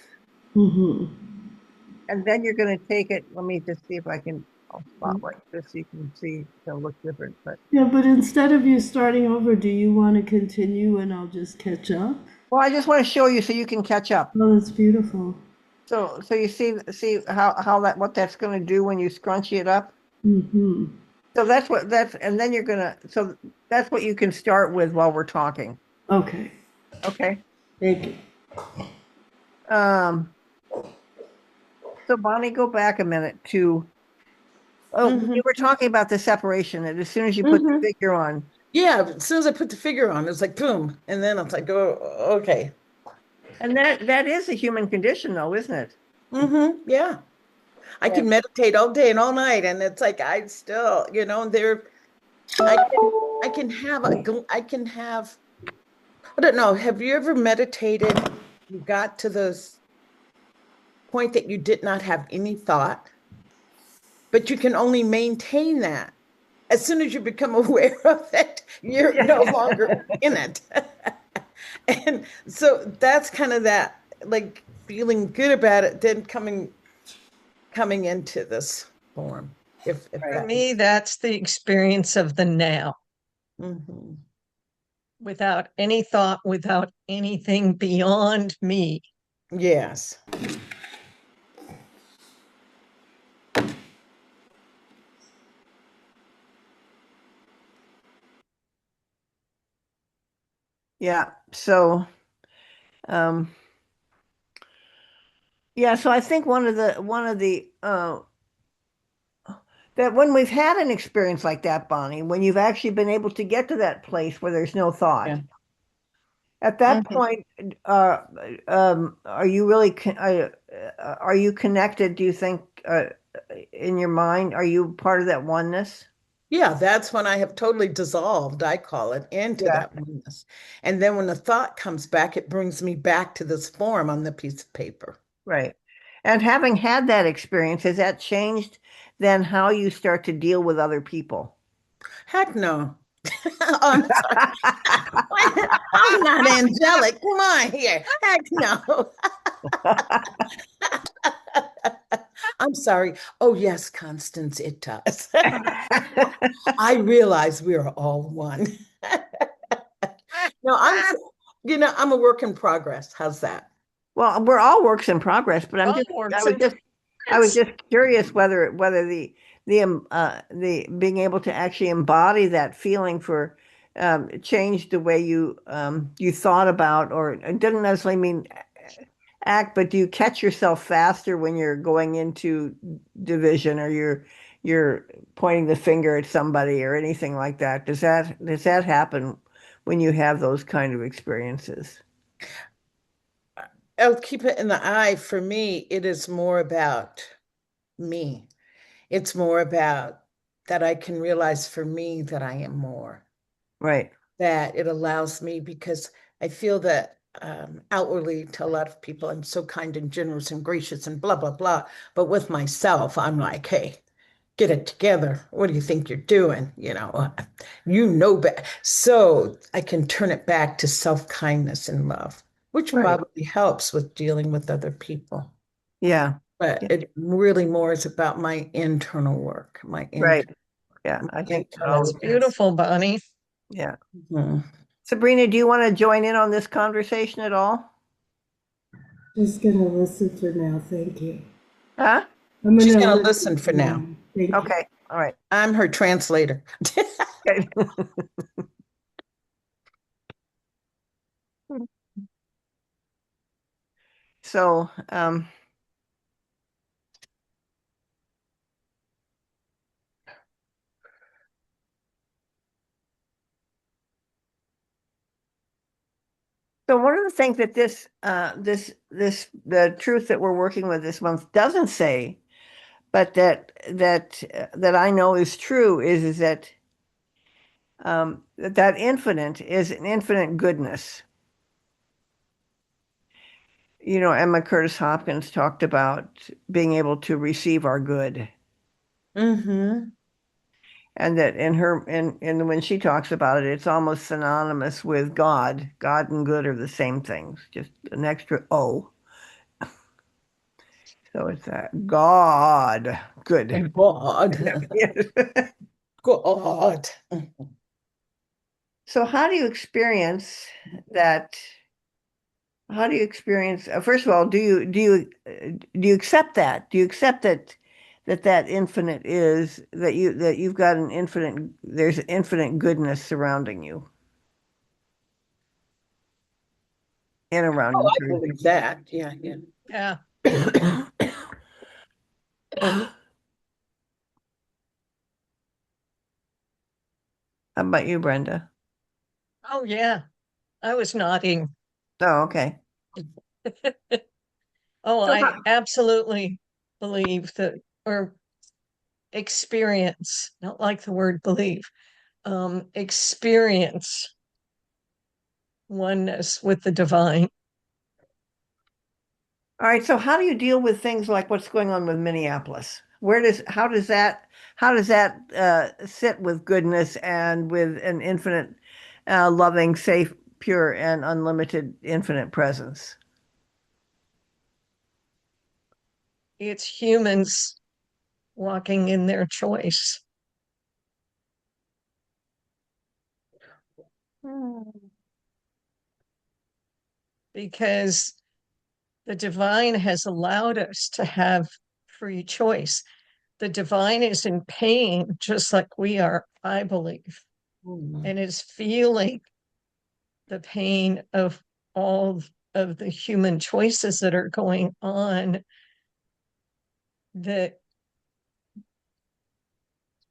S4: Mm-hmm.
S1: And then you're going to take it. Let me just see if I'll spotlight this so you can see it'll look different. But
S4: Yeah, but instead of you starting over, do you want to continue and I'll just catch up?
S1: well, I just want to show you so you can catch up.
S4: Oh, that's beautiful.
S1: So you see how what that's going to do when you scrunchie it up.
S4: Mm-hmm.
S1: So and then you're gonna, so that's what you can start with while we're talking.
S4: Okay.
S1: Okay.
S4: Thank you.
S1: Um, so Bonnie, go back a minute to, oh,
S2: Mm-hmm.
S1: we were talking about the separation, and as soon as you put the
S2: Mm-hmm.
S1: figure on,
S2: Yeah, as soon as I put the figure on, it's like boom, and then it's like, oh, okay.
S1: and that is a human condition though, isn't it?
S2: Mm-hmm. Yeah. I
S1: Yeah.
S2: can meditate all day and all night, and it's like I still, I can have I can have, I don't know, have you ever meditated? You got to this point that you did not have any thought, but you can only maintain that. As soon as you become aware of it, you're no longer in it. And so that's kind of that, like feeling good about it, then coming into this form, if
S3: For
S1: Right.
S2: that
S3: me,
S2: makes.
S3: that's the experience of the now,
S2: Mhm.
S3: without any thought, without anything beyond me.
S2: Yes.
S1: Yeah. So, um, yeah. So I think one of the that when we've had an experience like that, Bonnie, when you've actually been able to get to that place where there's no thought,
S2: Yeah.
S1: at that
S2: Mhm.
S1: point, uh, are you really are you connected? Do you think in your mind, are you part of that oneness?
S2: Yeah, that's when I have totally dissolved, I call it, into
S1: Yeah.
S2: that oneness. And then when the thought comes back, it brings me back to this form on the piece of paper.
S1: Right. And having had that experience, has that changed then how you start to deal with other people?
S2: Heck no. I'm sorry. I'm not angelic. Come on here. Heck no. I'm sorry. Oh, yes, Constance, it does. I realize we are all one. No, I'm a work in progress. How's that?
S1: Well, we're all works in progress, but
S3: All
S1: I
S3: works
S1: was
S3: in
S1: just I was
S3: progress.
S1: just curious whether the being able to actually embody that feeling for changed the way you thought about, or it didn't necessarily mean act, but do you catch yourself faster when you're going into division, or you're pointing the finger at somebody or anything like that? Does that happen when you have those kind of experiences?
S2: I'll keep it in the eye. For me, it is more about me. It's more about that I can realize for me that I am more,
S1: Right.
S2: that it allows me because I feel that outwardly to a lot of people, I'm so kind and generous and gracious and blah, blah, blah. But with myself, I'm like, hey, get it together. What do you think you're doing? Better. So I can turn it back to self-kindness and love, which
S1: Right.
S2: probably helps with dealing with other people.
S1: Yeah.
S2: But
S1: Yeah.
S2: it really more is about my internal work,
S1: Right. Yeah.
S2: my
S1: I think that
S2: internal
S3: That's
S1: always is.
S2: growth.
S3: beautiful, Bonnie.
S1: Yeah.
S2: Mhm.
S1: Sabrina, do you want to join in on this conversation at all?
S4: Just gonna listen for now. Thank you.
S1: Huh?
S4: I'm
S2: She's
S4: gonna
S2: going to
S4: listen
S2: listen
S4: for
S2: for now.
S4: now. Thank you.
S1: Okay. All right.
S2: I'm her translator.
S1: Okay. So, so one of the things that the truth that we're working with this month doesn't say, but that I know is true is that that infinite is an infinite goodness. Emma Curtis Hopkins talked about being able to receive our good.
S2: Hmm.
S1: And that in her and when she talks about it, it's almost synonymous with God. God and good are the same things, just an extra O. So it's that God good.
S2: God. God.
S1: So how do you experience that how do you experience, first of all, do you accept that? Do you accept that infinite is that you've got an infinite there's infinite goodness surrounding you and around
S2: Oh,
S1: you,
S2: I believe that. Yeah, yeah.
S3: Yeah.
S1: sorry. How about you, Brenda?
S3: Oh, yeah. I was nodding.
S1: Oh, okay.
S3: Oh,
S1: So
S3: I
S1: how,
S3: absolutely believe that, or experience, not like the word believe, experience oneness with the divine.
S1: all right, so how do you deal with things like what's going on with Minneapolis? How does that sit with goodness and with an infinite, loving, safe, pure, and unlimited infinite presence?
S3: It's humans walking in their choice
S2: Hmm.
S3: because the divine has allowed us to have free choice. The divine is in pain, just like we are, I believe,
S2: Hmm.
S3: and is feeling the pain of all of the human choices that are going on that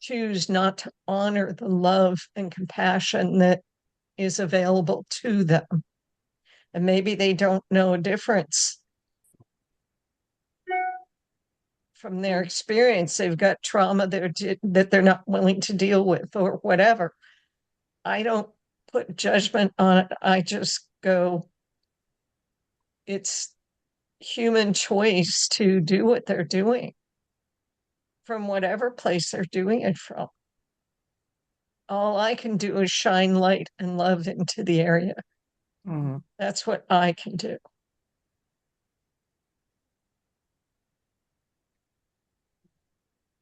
S3: choose not to honor the love and compassion that is available to them. And maybe they don't know a difference from their experience. They've got trauma that they're not willing to deal with or whatever. I don't put judgment on it. I just go, it's human choice to do what they're doing from whatever place they're doing it from. All I can do is shine light and love into the area.
S1: Mhm.
S3: That's what I can do.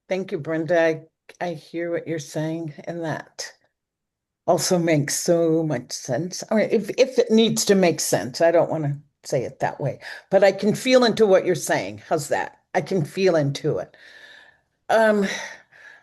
S2: Thank you, Brenda. I hear what you're saying, and that also makes so much sense. I mean, if it needs to make sense, I don't want to say it that way, but I can feel into what you're saying. How's that? I can feel into it. Um,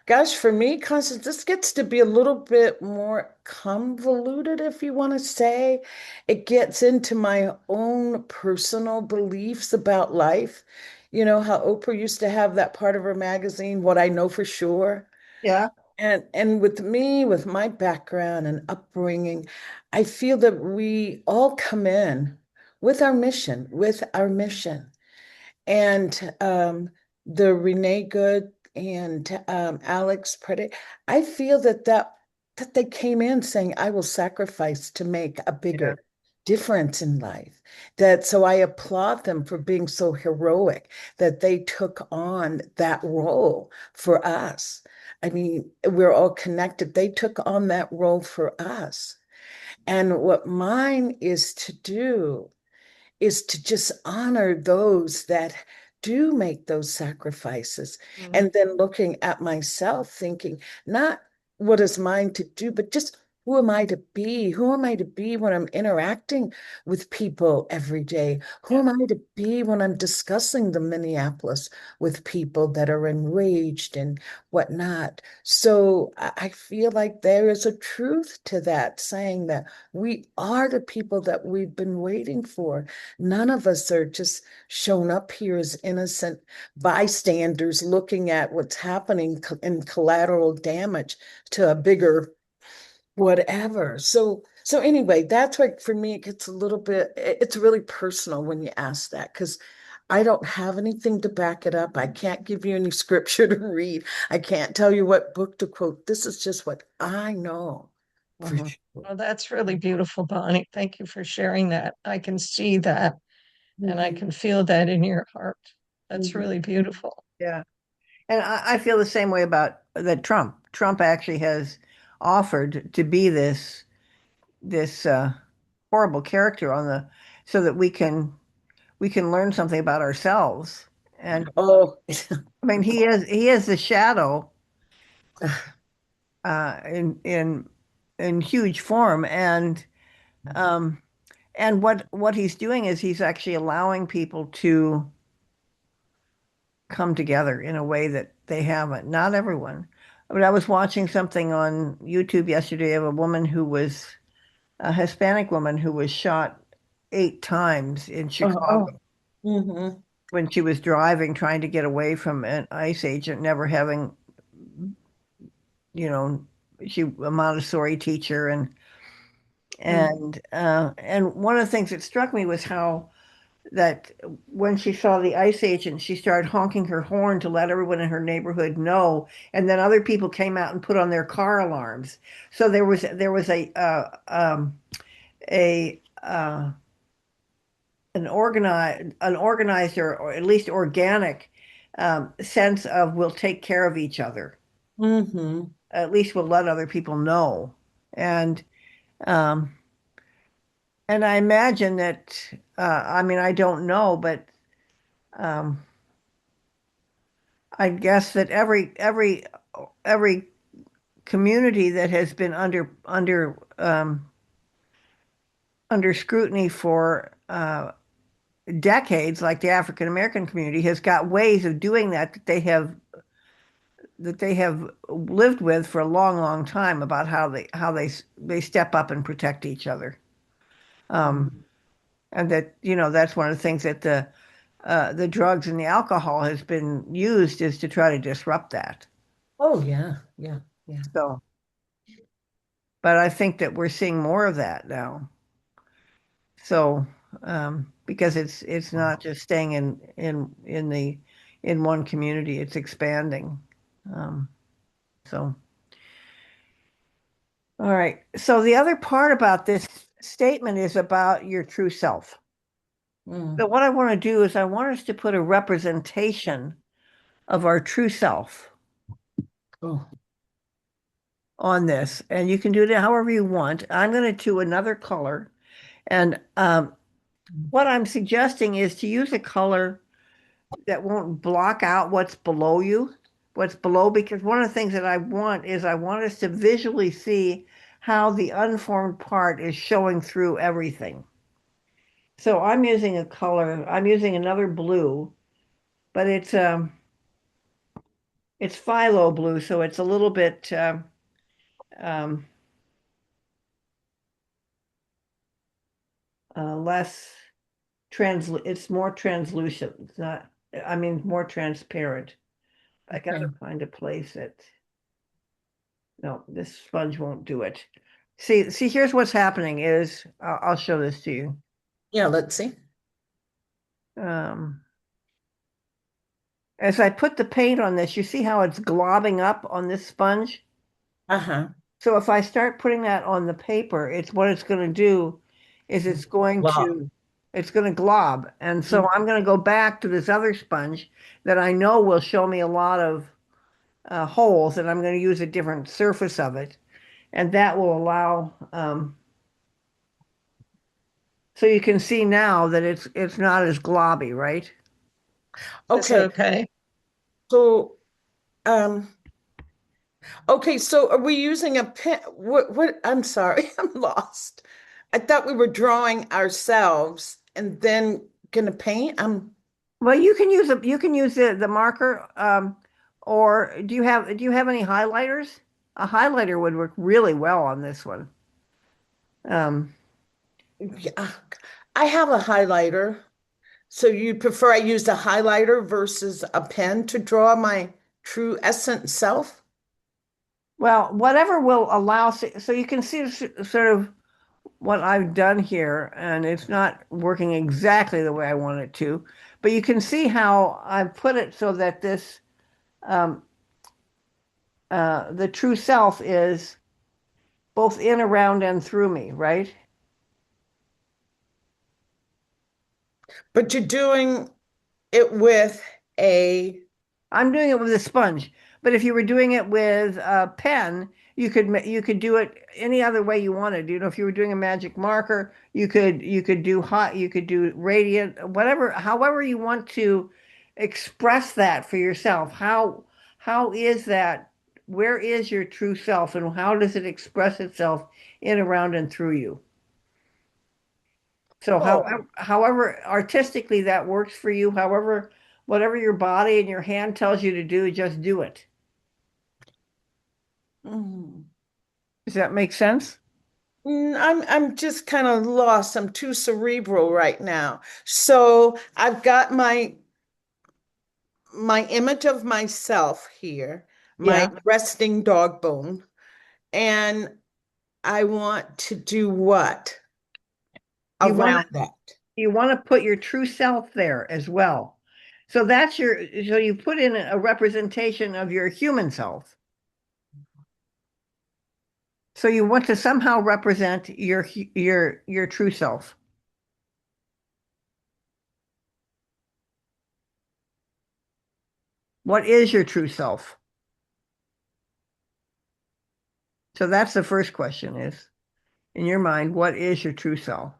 S2: Gosh, for me, Constance, this gets to be a little bit more convoluted, if you want to say. It gets into my own personal beliefs about life. You know how Oprah used to have that part of her magazine, What I Know for Sure.
S1: Yeah.
S2: And with me, with my background and upbringing, I feel that we all come in with our mission. And the Renee Good and Alex Predate, I feel that they came in saying, "I will sacrifice to make a
S1: Yeah.
S2: bigger difference in life." That so I applaud them for being so heroic that they took on that role for us. I mean, we're all connected. They took on that role for us. And what mine is to just honor those that do make those sacrifices.
S1: Mhm.
S2: And then looking at myself, thinking, not what is mine to do, but just who am I to be? Who am I to be when I'm interacting with people every day? Who
S1: Yeah.
S2: am I to be when I'm discussing the Minneapolis with people that are enraged and whatnot? So I feel like there is a truth to that, saying that we are the people that we've been waiting for. None of us are just shown up here as innocent bystanders looking at what's happening in collateral damage to a bigger whatever. So anyway, that's why for me it gets a little bit, it's really personal when you ask that because I don't have anything to back it up. I can't give you any scripture to read. I can't tell you what book to quote. This is just what I know for
S1: Mhm.
S2: sure.
S3: Oh, that's really beautiful, Bonnie. Thank you for sharing that. I can see that and I
S2: Mhm,
S3: can feel that in your heart. That's
S2: mhm.
S3: really beautiful.
S1: Yeah. And I feel the same way about that Trump. Trump actually has offered to be this horrible character on the so that we can learn something about ourselves. And
S2: Oh,
S1: I mean, he is the shadow uh, in in in huge form, and um, And what he's doing is he's actually allowing people to come together in a way that they haven't. Not everyone. But I was watching something on YouTube yesterday of a woman who was a Hispanic woman who was shot 8 times in
S2: Oh,
S1: Chicago
S2: oh. Mm-hmm.
S1: when she was driving, trying to get away from an ICE agent, never having, you know, she a Montessori teacher and one of the things that struck me was how that when she saw the ICE agent, she started honking her horn to let everyone in her neighborhood know, and then other people came out and put on their car alarms. So there was a an organized or at least organic sense of we'll take care of each other.
S2: Mm-hmm.
S1: At least we'll let other people know. And um, and I imagine that I mean I don't know, but um, I guess that every community that has been under scrutiny for decades, like the African American community, has got ways of doing that they have lived with for a long, long time about how they step up and protect each other. Um, and that that's one of the things that the drugs and the alcohol has been used is to try to disrupt that.
S2: Oh, yeah, yeah, yeah.
S1: So, but I think that we're seeing more of that now. So, because it's not just staying in one community, it's expanding. Um, so, all right. So the other part about this statement is about your true self.
S2: Mm.
S1: So what I want to do is I want us to put a representation of our true self
S2: Oh,
S1: on this, and you can do it however you want. I'm going to do another color, and what I'm suggesting is to use a color that won't block out what's below, because one of the things that I want is I want us to visually see how the unformed part is showing through everything. So I'm using another blue, but it's phthalo blue, so it's a little bit um, less it's more translucent. It's not, I mean, more transparent. I
S2: okay.
S1: gotta find a place that, no, this sponge won't do it. See, here's what's happening is, I'll show this to you.
S2: Yeah, let's see.
S1: Um, as I put the paint on this, you see how it's globbing up on this sponge?
S2: Uh-huh.
S1: So if I start putting that on the paper, it's going to do is
S2: Wow.
S1: it's going to glob. And so I'm going to go back to this other sponge that I know will show me a lot of holes, and I'm going to use a different surface of it. And that will allow, so you can see now that it's not as globby, right?
S3: It's
S2: Okay,
S3: okay.
S2: so okay, so are we using a pen? What I'm sorry, I'm lost. I thought we were drawing ourselves and then gonna paint.
S1: Well, you can use the marker, or do you have any highlighters? A highlighter would work really well on this one. Um,
S2: Yeah, I have a highlighter. So you prefer I use a highlighter versus a pen to draw my true essence self?
S1: well, whatever will allow, so you can see sort of what I've done here, and it's not working exactly the way I want it to, but you can see how I've put it so that um, the true self is both in, around, and through me, right?
S2: But you're doing it with a
S1: I'm doing it with a sponge, but if you were doing it with a pen, you could do it any other way you wanted. If you were doing a magic marker, you could do hot, you could do radiant, whatever, however you want to express that for yourself. How is that? Where is your true self, and how does it express itself in, around, and through you? So
S2: Oh,
S1: however artistically that works for you, however, whatever your body and your hand tells you to do, just do it.
S2: mm.
S1: Does that make sense?
S2: I'm just kind of lost. I'm too cerebral right now. So I've got my image of myself here, my
S1: Yeah.
S2: resting dog bone, and I want to do what
S1: You want to
S2: around that?
S1: you want to put your true self there as well. So that's your so you put in a representation of your human self. So you want to somehow represent your true self. What is your true self? So that's the first question is, in your mind, what is your true self?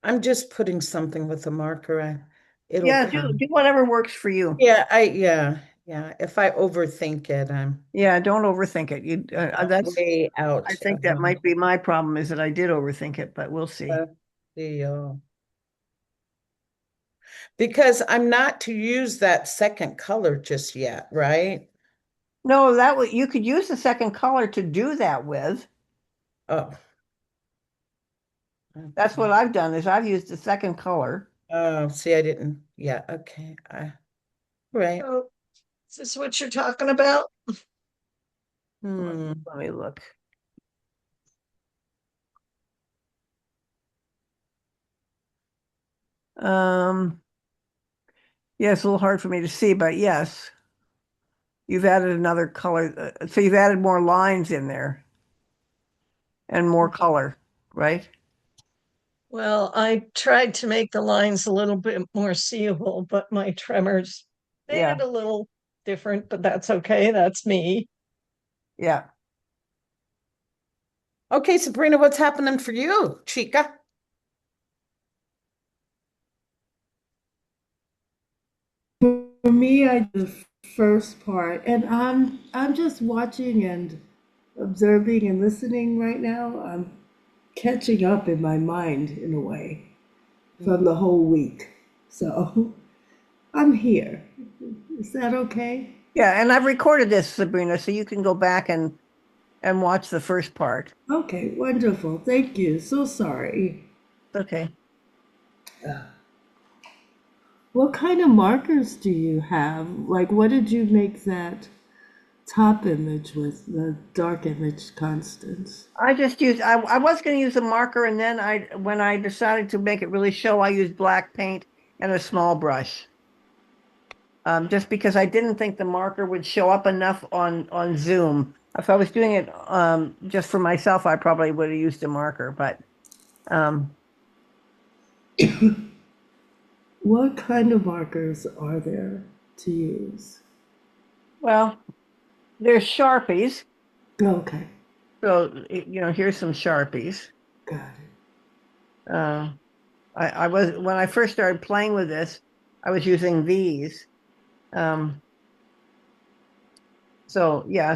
S2: I'm just putting something with a marker. It'll
S1: Yeah, do
S2: come.
S1: do whatever works for you.
S2: Yeah. If I overthink it,
S1: Yeah, don't overthink it. You that's
S2: way
S1: I
S2: out
S1: think
S2: of
S1: that
S2: my
S1: might be my problem is that I did overthink it, but we'll see.
S2: deal. Because I'm not to use that second color just yet, right?
S1: No, you could use the second color to do that with.
S2: Oh,
S1: That's
S2: okay.
S1: what I've done is I've used the second color.
S2: Oh, see, I didn't. Yeah, okay. Right.
S3: Oh, is this what you're talking about?
S2: Hmm.
S1: Let me look. Um, yeah, it's a little hard for me to see, but yes, you've added another color. So you've added more lines in there and more color, right?
S3: Well, I tried to make the lines a little bit more seeable, but my tremors made
S1: Yeah,
S3: it a little different, but that's okay. That's me.
S1: yeah.
S2: Okay, Sabrina, what's happening for you, Chica?
S4: For me, I did the first part, and I'm just watching and observing and listening right now. I'm catching up in my mind in a way from the whole week. So I'm here. Is that okay?
S1: Yeah, and I've recorded this, Sabrina, so you can go back and watch the first part.
S4: Okay, wonderful. Thank you. So sorry.
S1: Okay.
S4: What kind of markers do you have? Like, what did you make that top image with, the dark image, Constance?
S1: I was going to use a marker and then when I decided to make it really show, I used black paint and a small brush. Just because I didn't think the marker would show up enough on Zoom. If I was doing it just for myself, I probably would have used a marker, but um,
S4: What kind of markers are there to use?
S1: well, there's Sharpies.
S4: Okay,
S1: So, here's some Sharpies.
S4: got it.
S1: Uh, I was when I first started playing with this, I was using these. Um, so yeah,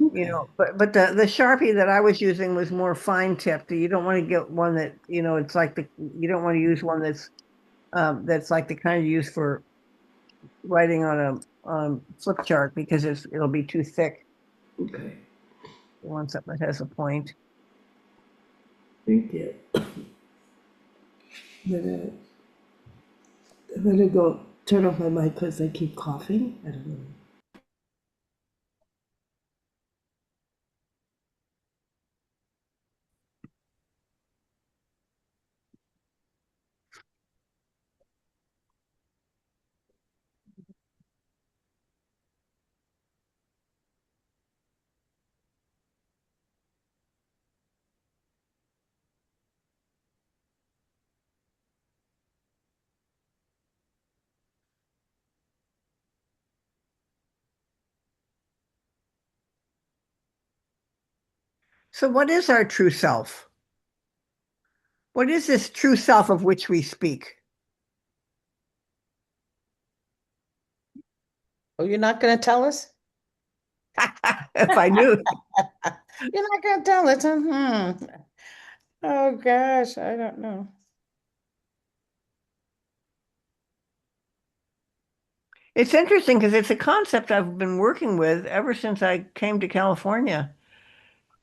S4: Okay,
S1: but the Sharpie that I was using was more fine tipped. You don't want to get one that, it's like you don't want to use one that's like the kind you use for writing on a flip chart because it'll be too thick.
S4: okay.
S1: You want something that has a point.
S4: Thank you. I'm gonna, I'm gonna go turn off my mic because I keep coughing. I don't know.
S1: So what is our true self? What is this true self of which we speak?
S2: Oh, you're not going to tell us?
S1: If I knew.
S2: You're not going to tell us? Oh gosh, I don't know.
S1: It's interesting because it's a concept I've been working with ever since I came to California.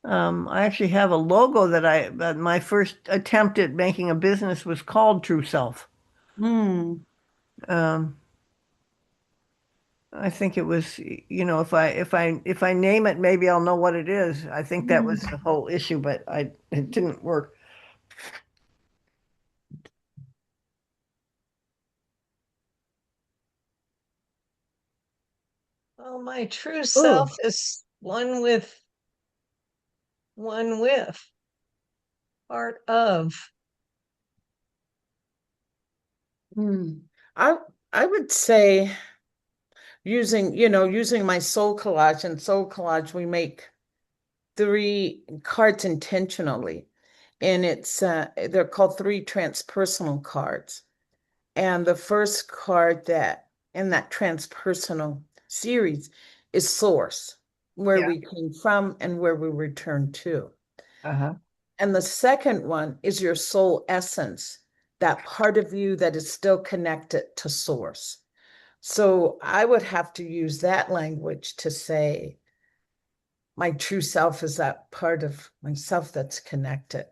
S1: I actually have a logo that my first attempt at making a business was called True Self.
S2: Hmm.
S1: Um, I think it was, if I name it, maybe I'll know what it is. I think that was the whole issue, but it didn't work.
S3: Well, my true self
S2: Oh,
S3: is one with, part of.
S2: hmm. I I would say using my soul collage and soul collage, we make three cards intentionally. And they're called three transpersonal cards. And the first card that in that transpersonal series is source, where
S1: Yeah.
S2: we came from and where we return to.
S1: Uh-huh.
S2: And the second one is your soul essence, that part of you that is still connected to source. So I would have to use that language to say my true self is that part of myself that's connected,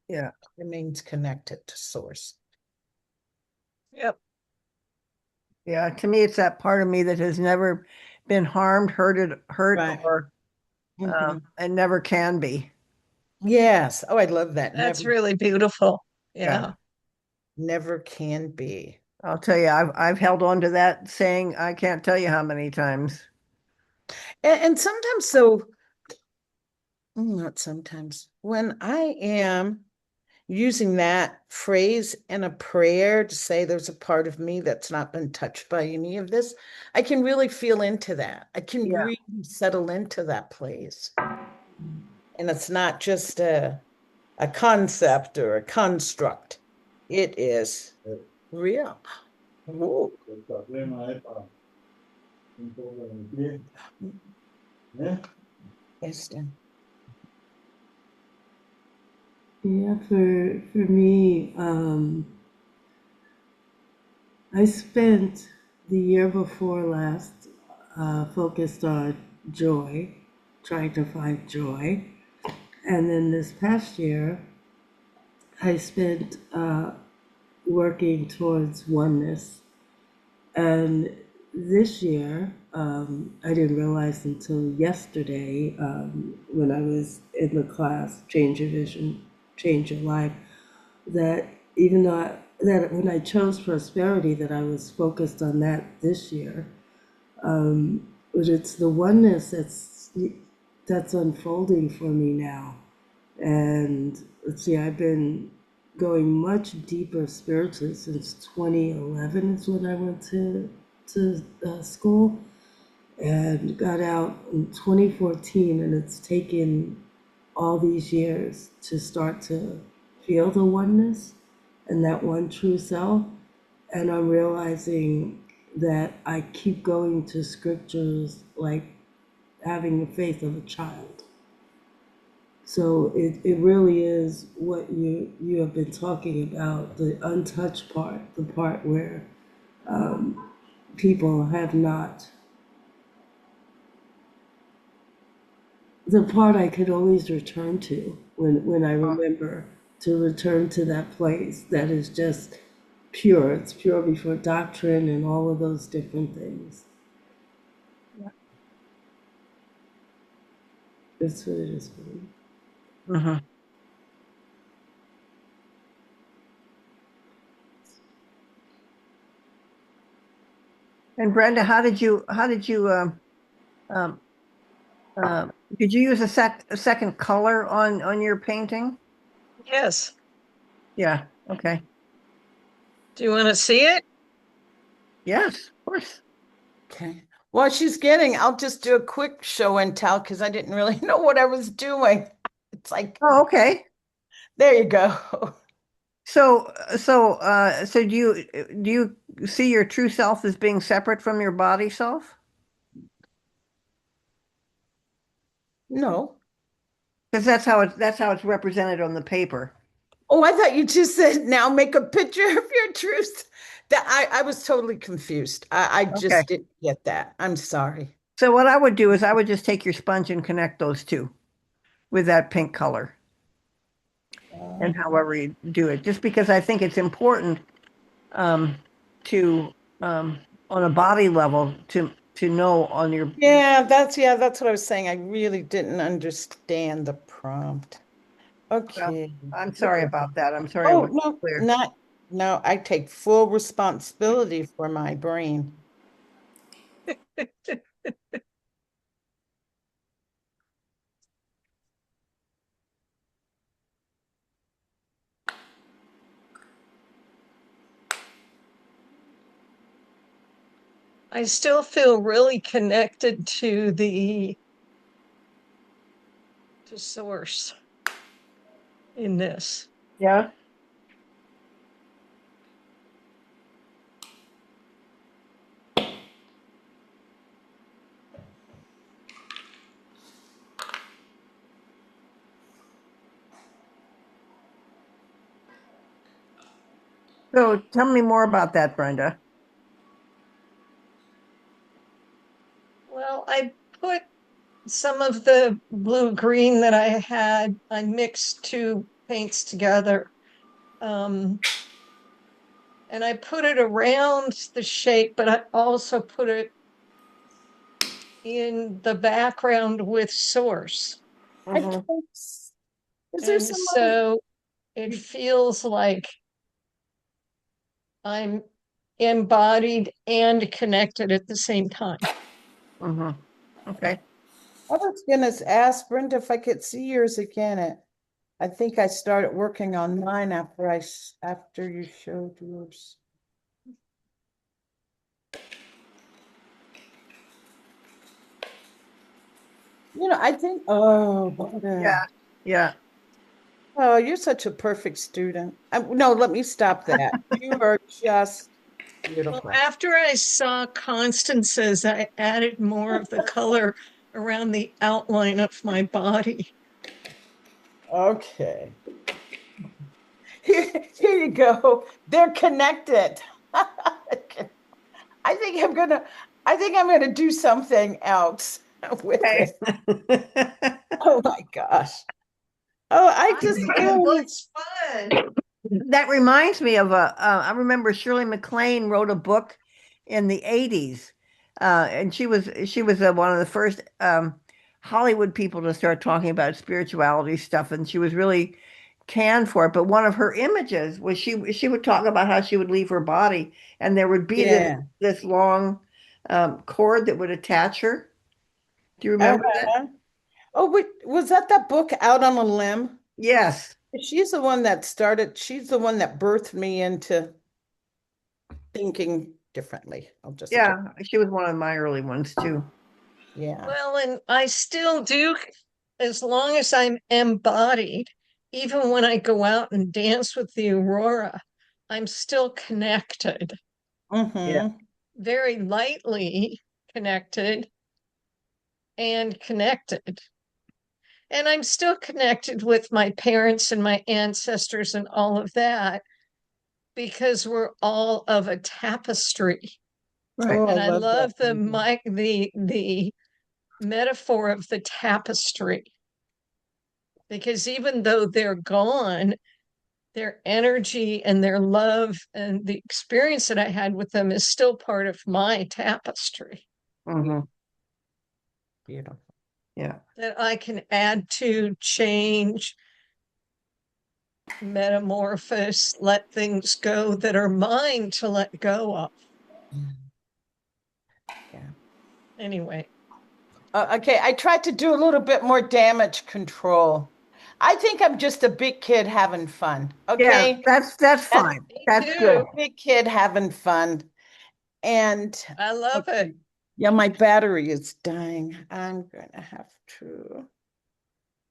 S1: Yeah.
S2: remains connected to source.
S3: Yep,
S1: Yeah. To me, it's that part of me that has never been harmed, hurt,
S2: Right.
S1: or
S2: Mhm.
S1: and never can be.
S2: Yes. Oh, I love that.
S3: that's
S2: Never,
S3: really beautiful.
S1: Yeah.
S3: Yeah.
S2: never can be.
S1: I'll tell you, I've held on to that saying I can't tell you how many times.
S2: And sometimes, so not sometimes, when I am using that phrase in a prayer to say there's a part of me that's not been touched by any of this, I can really feel into that. I can
S1: Yeah.
S2: really settle into that place. And it's not just a concept or a construct. It is real. Whoa. Este.
S4: Yeah, for me, I spent the year before last focused on joy, trying to find joy. And then this past year, I spent working towards oneness. And this year, I didn't realize until yesterday when I was in the class, Change Your Vision, Change Your Life, that even though that when I chose prosperity, that I was focused on that this year. But it's the oneness that's unfolding for me now. And let's see, I've been going much deeper spiritually since 2011 is when I went to school and got out in 2014, and it's taken all these years to start to feel the oneness and that one true self. And I'm realizing that I keep going to scriptures like having the faith of a child. So it really is what you have been talking about, the untouched part, the part where people have not, the part I could always return to when I remember to return to that place that is just pure. It's pure before doctrine and all of those different things. That's what it is for me.
S1: Mhm. And Brenda, um, did you use a second color on your painting?
S3: Yes.
S1: Yeah. Okay.
S3: Do you want to see it?
S1: Yes, of course.
S2: Okay. While she's getting, I'll just do a quick show and tell because I didn't really know what I was doing. It's like,
S1: Oh, okay.
S2: there you go.
S1: So do you see your true self as being separate from your body self?
S2: No.
S1: Because that's how it's represented on the paper.
S2: Oh, I thought you just said now make a picture of your truth. That I was totally confused. I
S1: Okay.
S2: just didn't get that. I'm sorry.
S1: So what I would do is I would just take your sponge and connect those two with that pink color,
S2: Uh,
S1: and however you do it, just because I think it's important um, to on a body level to know on your.
S2: yeah, that's what I was saying. I really didn't understand the prompt.
S1: Well,
S2: Okay.
S1: I'm sorry about that. I'm sorry it
S2: Oh,
S1: wasn't
S2: no,
S1: clear.
S2: not no, I take full responsibility for my brain.
S3: I still feel really connected to source in this.
S1: Yeah. So tell me more about that, Brenda.
S3: Well, I put some of the blue green that I had, I mixed two paints together. Um, and I put it around the shape, but I also put it in the background with source.
S2: I
S1: Hmm.
S2: can't. Is there
S3: And
S2: some other?
S3: so it feels like I'm embodied and connected at the same time.
S1: Hmm. Okay.
S2: I was gonna ask Brenda if I could see yours again. I think I started working on mine after you showed yours. I think, oh,
S1: Yeah. Yeah.
S2: oh, you're such a perfect student. No, let me stop that. You are just
S3: Well,
S2: beautiful.
S3: after I saw Constance's, I added more of the color around the outline of my body.
S2: Okay. Here you go. They're connected. I think I'm gonna, I think I'm gonna do something else with
S1: Okay.
S2: it. Oh my gosh. Oh, I
S3: I
S2: just,
S3: think it looks fun.
S1: That reminds me of I remember Shirley MacLaine wrote a book in the 80s. And she was one of the first Hollywood people to start talking about spirituality stuff, and she was really canned for it. But one of her images was she would talk about how she would leave her body, and there would be
S2: yeah.
S1: this long cord that would attach her. Do you remember that?
S2: Uh-huh. Oh, wait, was that book Out on a Limb?
S1: Yes.
S2: She's the one that birthed me into thinking differently. I'll just put,
S1: Yeah, she was one of my early ones too.
S2: yeah.
S3: Well, and I still do, as long as I'm embodied, even when I go out and dance with the aurora, I'm still connected,
S1: Yeah.
S2: Mm-hmm.
S3: very lightly connected and connected. And I'm still connected with my parents and my ancestors and all of that because we're all of a tapestry.
S1: Right.
S2: Oh, I
S3: And I
S2: love that.
S3: love the metaphor of the tapestry because even though they're gone, their energy and their love and the experience that I had with them is still part of my tapestry
S1: Hmm.
S2: Beautiful.
S1: Yeah.
S3: that I can add to, change, metamorphose, let things go that are mine to let go of.
S2: Yeah.
S3: Anyway,
S2: Okay, I tried to do a little bit more damage control. I think I'm just a big kid having fun.
S1: Yeah,
S2: Okay,
S1: that's
S2: that's
S1: fine.
S3: me
S1: That's good.
S3: too.
S2: big kid having fun. And
S3: I love
S2: okay,
S3: it.
S2: yeah, my battery is dying. I'm gonna have to.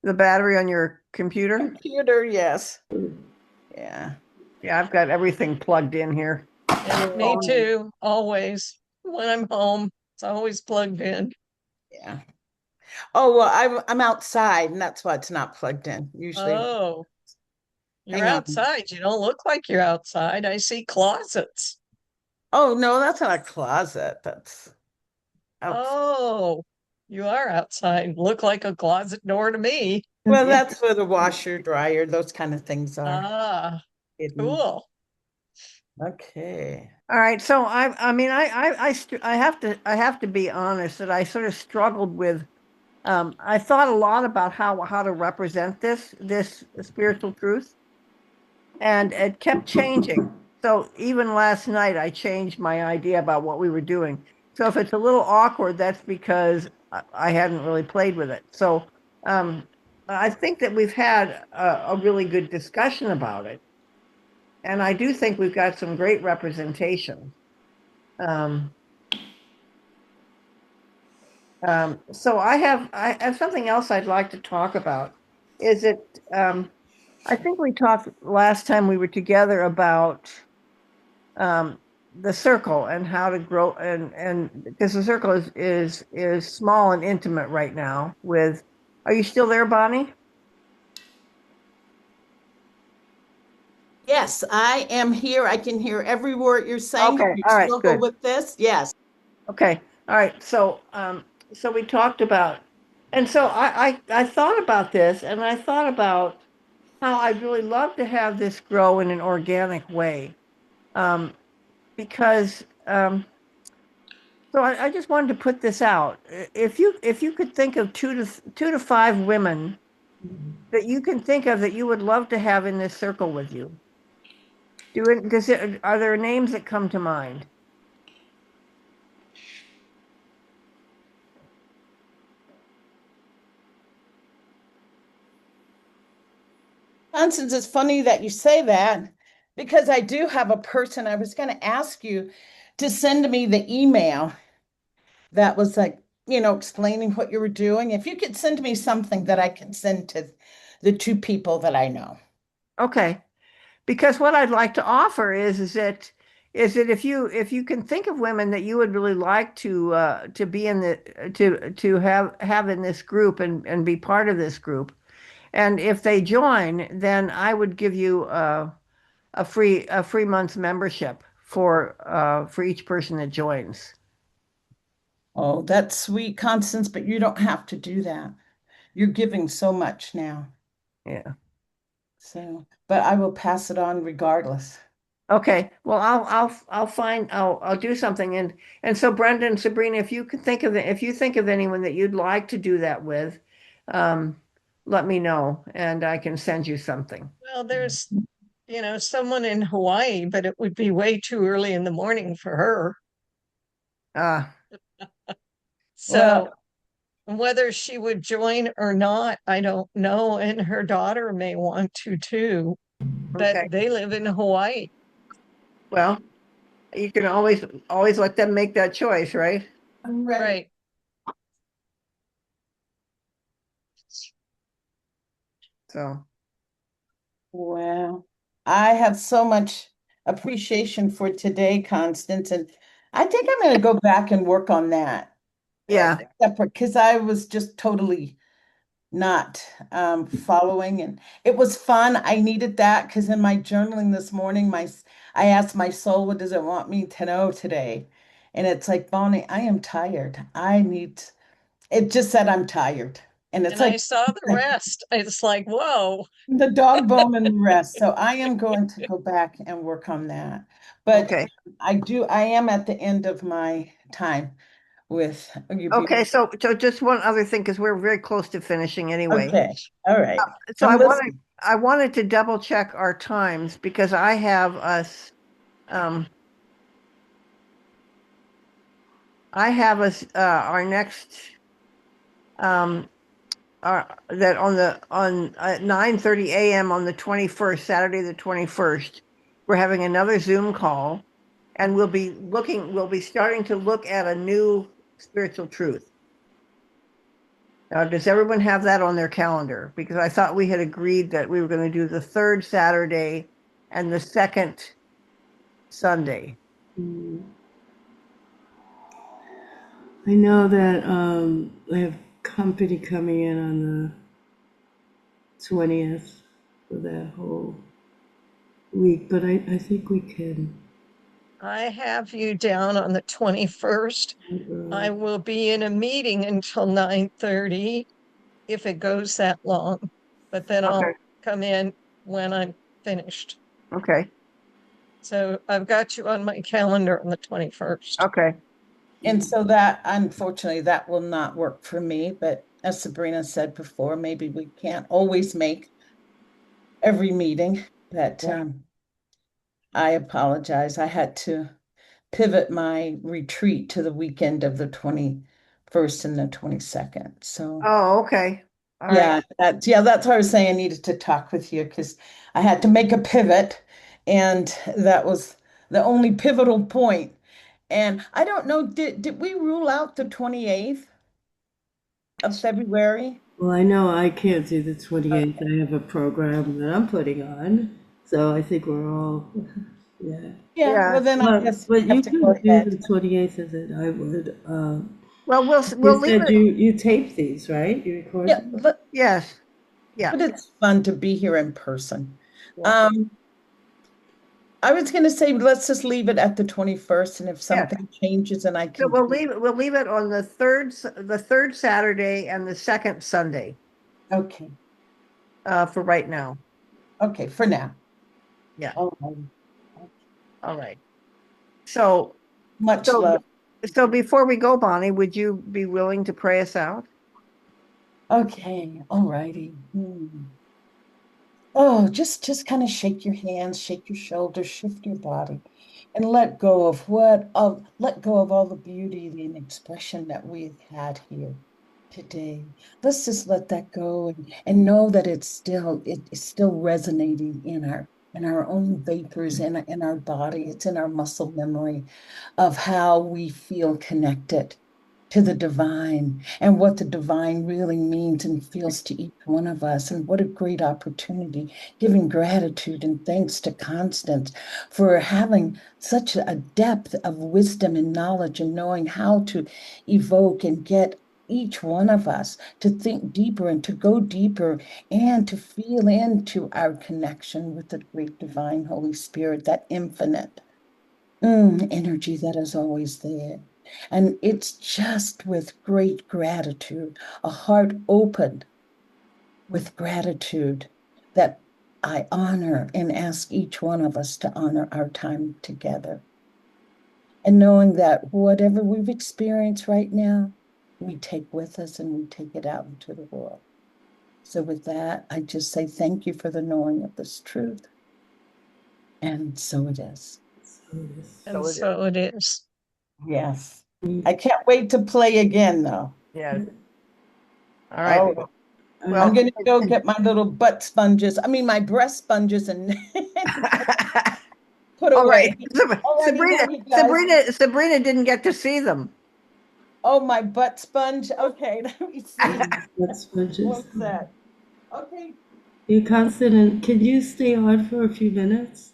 S1: The battery on your computer?
S2: Computer, yes. Yeah.
S1: Yeah, I've got everything plugged in here.
S3: Yeah, me
S1: Phone.
S3: too, always. When I'm home, it's always plugged in.
S2: Yeah. Oh, well, I'm outside and that's why it's not plugged in. Usually,
S3: Oh, you're
S2: hang on.
S3: outside. You don't look like you're outside. I see closets.
S2: Oh, no, that's not a closet. That's outside.
S3: Oh, you are outside. Look like a closet door to me.
S2: Well, that's where the washer, dryer, those kind of things are
S3: Ah,
S2: hidden.
S3: cool.
S2: Okay.
S1: All right, so I mean, I have to be honest that I sort of struggled with. I thought a lot about how to represent this spiritual truth, and it kept changing. So even last night, I changed my idea about what we were doing. So if it's a little awkward, that's because I hadn't really played with it. So um, I think that we've had a really good discussion about it, and I do think we've got some great representation. Um, so I have something else I'd like to talk about. Is it I think we talked last time we were together about um, the circle and how to grow and because the circle is small and intimate right now with. Are you still there, Bonnie?
S2: Yes, I am here. I can hear every word you're saying.
S1: Okay,
S2: You
S1: all right,
S2: struggle
S1: good.
S2: with this? Yes.
S1: Okay, all right. So we talked about, and so I thought about this, and I thought about how I'd really love to have this grow in an organic way. Um, because so I just wanted to put this out. If you could think of two to five women that you can think of that you would love to have in this circle with you, are there names that come to mind?
S2: Constance, it's funny that you say that because I do have a person. I was going to ask you to send me the email that was like, explaining what you were doing. If you could send me something that I can send to the two people that I know.
S1: Okay, because what I'd like to offer is that if you can think of women that you would really like to be in the to have in this group and be part of this group, and if they join, then I would give you a free month's membership for each person that joins.
S2: Oh, that's sweet, Constance, but you don't have to do that. You're giving so much now.
S1: Yeah.
S2: So, but I will pass it on regardless.
S1: Okay. Well, I'll do something and so Brenda and Sabrina, if you think of anyone that you'd like to do that with, um, let me know and I can send you something.
S3: Well, there's, someone in Hawaii, but it would be way too early in the morning for her.
S1: Uh,
S3: So
S2: Well,
S3: whether she would join or not, I don't know. And her daughter may want to too, but
S1: okay.
S3: they live in Hawaii.
S1: Well, you can always let them make that choice, right?
S2: right.
S3: Right.
S1: So,
S2: Well, I have so much appreciation for today, Constance, and I think I'm going to go back and work on that
S1: yeah.
S2: separate because I was just totally not following, and it was fun. I needed that because in my journaling this morning, I asked my soul, "What does it want me to know today?" And it's like, Bonnie, I am tired. It just said I'm tired, and it's
S3: And I
S2: like
S3: saw the rest. It's like, whoa.
S2: the dog bone and the rest. So I am going to go back and work on that. But
S1: Okay.
S2: I am at the end of my time with you
S1: Okay.
S2: beautiful.
S1: So just one other thing, because we're very close to finishing anyway.
S2: Okay. All right.
S1: So
S2: I'm listening.
S1: I wanted to double check our times because um I have us our next that on 9:30 a.m. on the 21st, Saturday the 21st, we're having another Zoom call and we'll be starting to look at a new spiritual truth. Now, does everyone have that on their calendar? Because I thought we had agreed that we were going to do the third Saturday and the second Sunday.
S4: Mm. I know that I have company coming in on the 20th for that whole week, but I think we can.
S3: I have you down on the 21st. I will be in a meeting until 9:30 if it goes that long, but then
S1: Okay.
S3: I'll come in when I'm finished.
S1: Okay.
S3: So I've got you on my calendar on the 21st.
S1: Okay.
S2: And so that, unfortunately, that will not work for me. But as Sabrina said before, maybe we can't always make every meeting. But I apologize. I had to pivot my retreat to the weekend of the 21st and the 22nd. So
S1: Oh, okay. All right.
S2: that's why I was saying I needed to talk with you because I had to make a pivot, and that was the only pivotal point. And I don't know, did we rule out the 28th of February?
S4: Well, I know I can't do the 28th. I have a program that I'm putting on. So I think we're all, yeah.
S2: Yeah,
S1: Yeah.
S2: well then I guess we
S4: But
S2: have
S4: you
S2: to go
S4: can do
S2: ahead.
S4: the 28th as it I would.
S1: Well, we'll
S4: You
S1: leave
S4: said
S1: it.
S4: you tape these, right? You record
S2: Yeah,
S4: them?
S1: Yes. Yeah.
S2: but it's fun to be here in person.
S1: Yeah.
S2: Um, I was gonna say let's just leave it at the 21st, and if
S1: Yeah.
S2: something changes and I
S1: So
S2: can
S1: we'll leave it on the third Saturday and the second Sunday,
S2: okay.
S1: for right now.
S2: Okay, for now.
S1: Yeah.
S2: Oh,
S1: All right. So
S2: much
S1: so
S2: love.
S1: so before we go, Bonnie, would you be willing to pray us out?
S2: Okay, all righty. Oh, just kind of shake your hands, shake your shoulders, shift your body, and let go of all the beauty and expression that we've had here today. Let's just let that go and know that it's still resonating in our own vapors in our body. It's in our muscle memory of how we feel connected to the divine and what the divine really means and feels to each one of us. And what a great opportunity, giving gratitude and thanks to Constance for having such a depth of wisdom and knowledge and knowing how to evoke and get each one of us to think deeper and to go deeper and to feel into our connection with the great divine Holy Spirit, that infinite energy that is always there. And it's just with great gratitude, a heart opened with gratitude, that I honor and ask each one of us to honor our time together. And knowing that whatever we've experienced right now, we take with us and we take it out into the world. So, with that, I just say thank you for the knowing of this truth. And so it is.
S3: And
S1: So it is.
S3: so it is.
S2: Yes. I can't wait to play again, though.
S1: Yeah. All right.
S2: Oh, I'm
S1: Well,
S2: going to go get my little butt sponges. I mean, my breast sponges and put
S1: all right.
S2: away. Alrighty
S1: Sabrina,
S2: then, you guys.
S1: Sabrina didn't get to see them.
S2: Oh, my butt sponge. Okay, let me see.
S4: That's just.
S2: What's that? Okay.
S4: You constant, and can you stay on for a few minutes?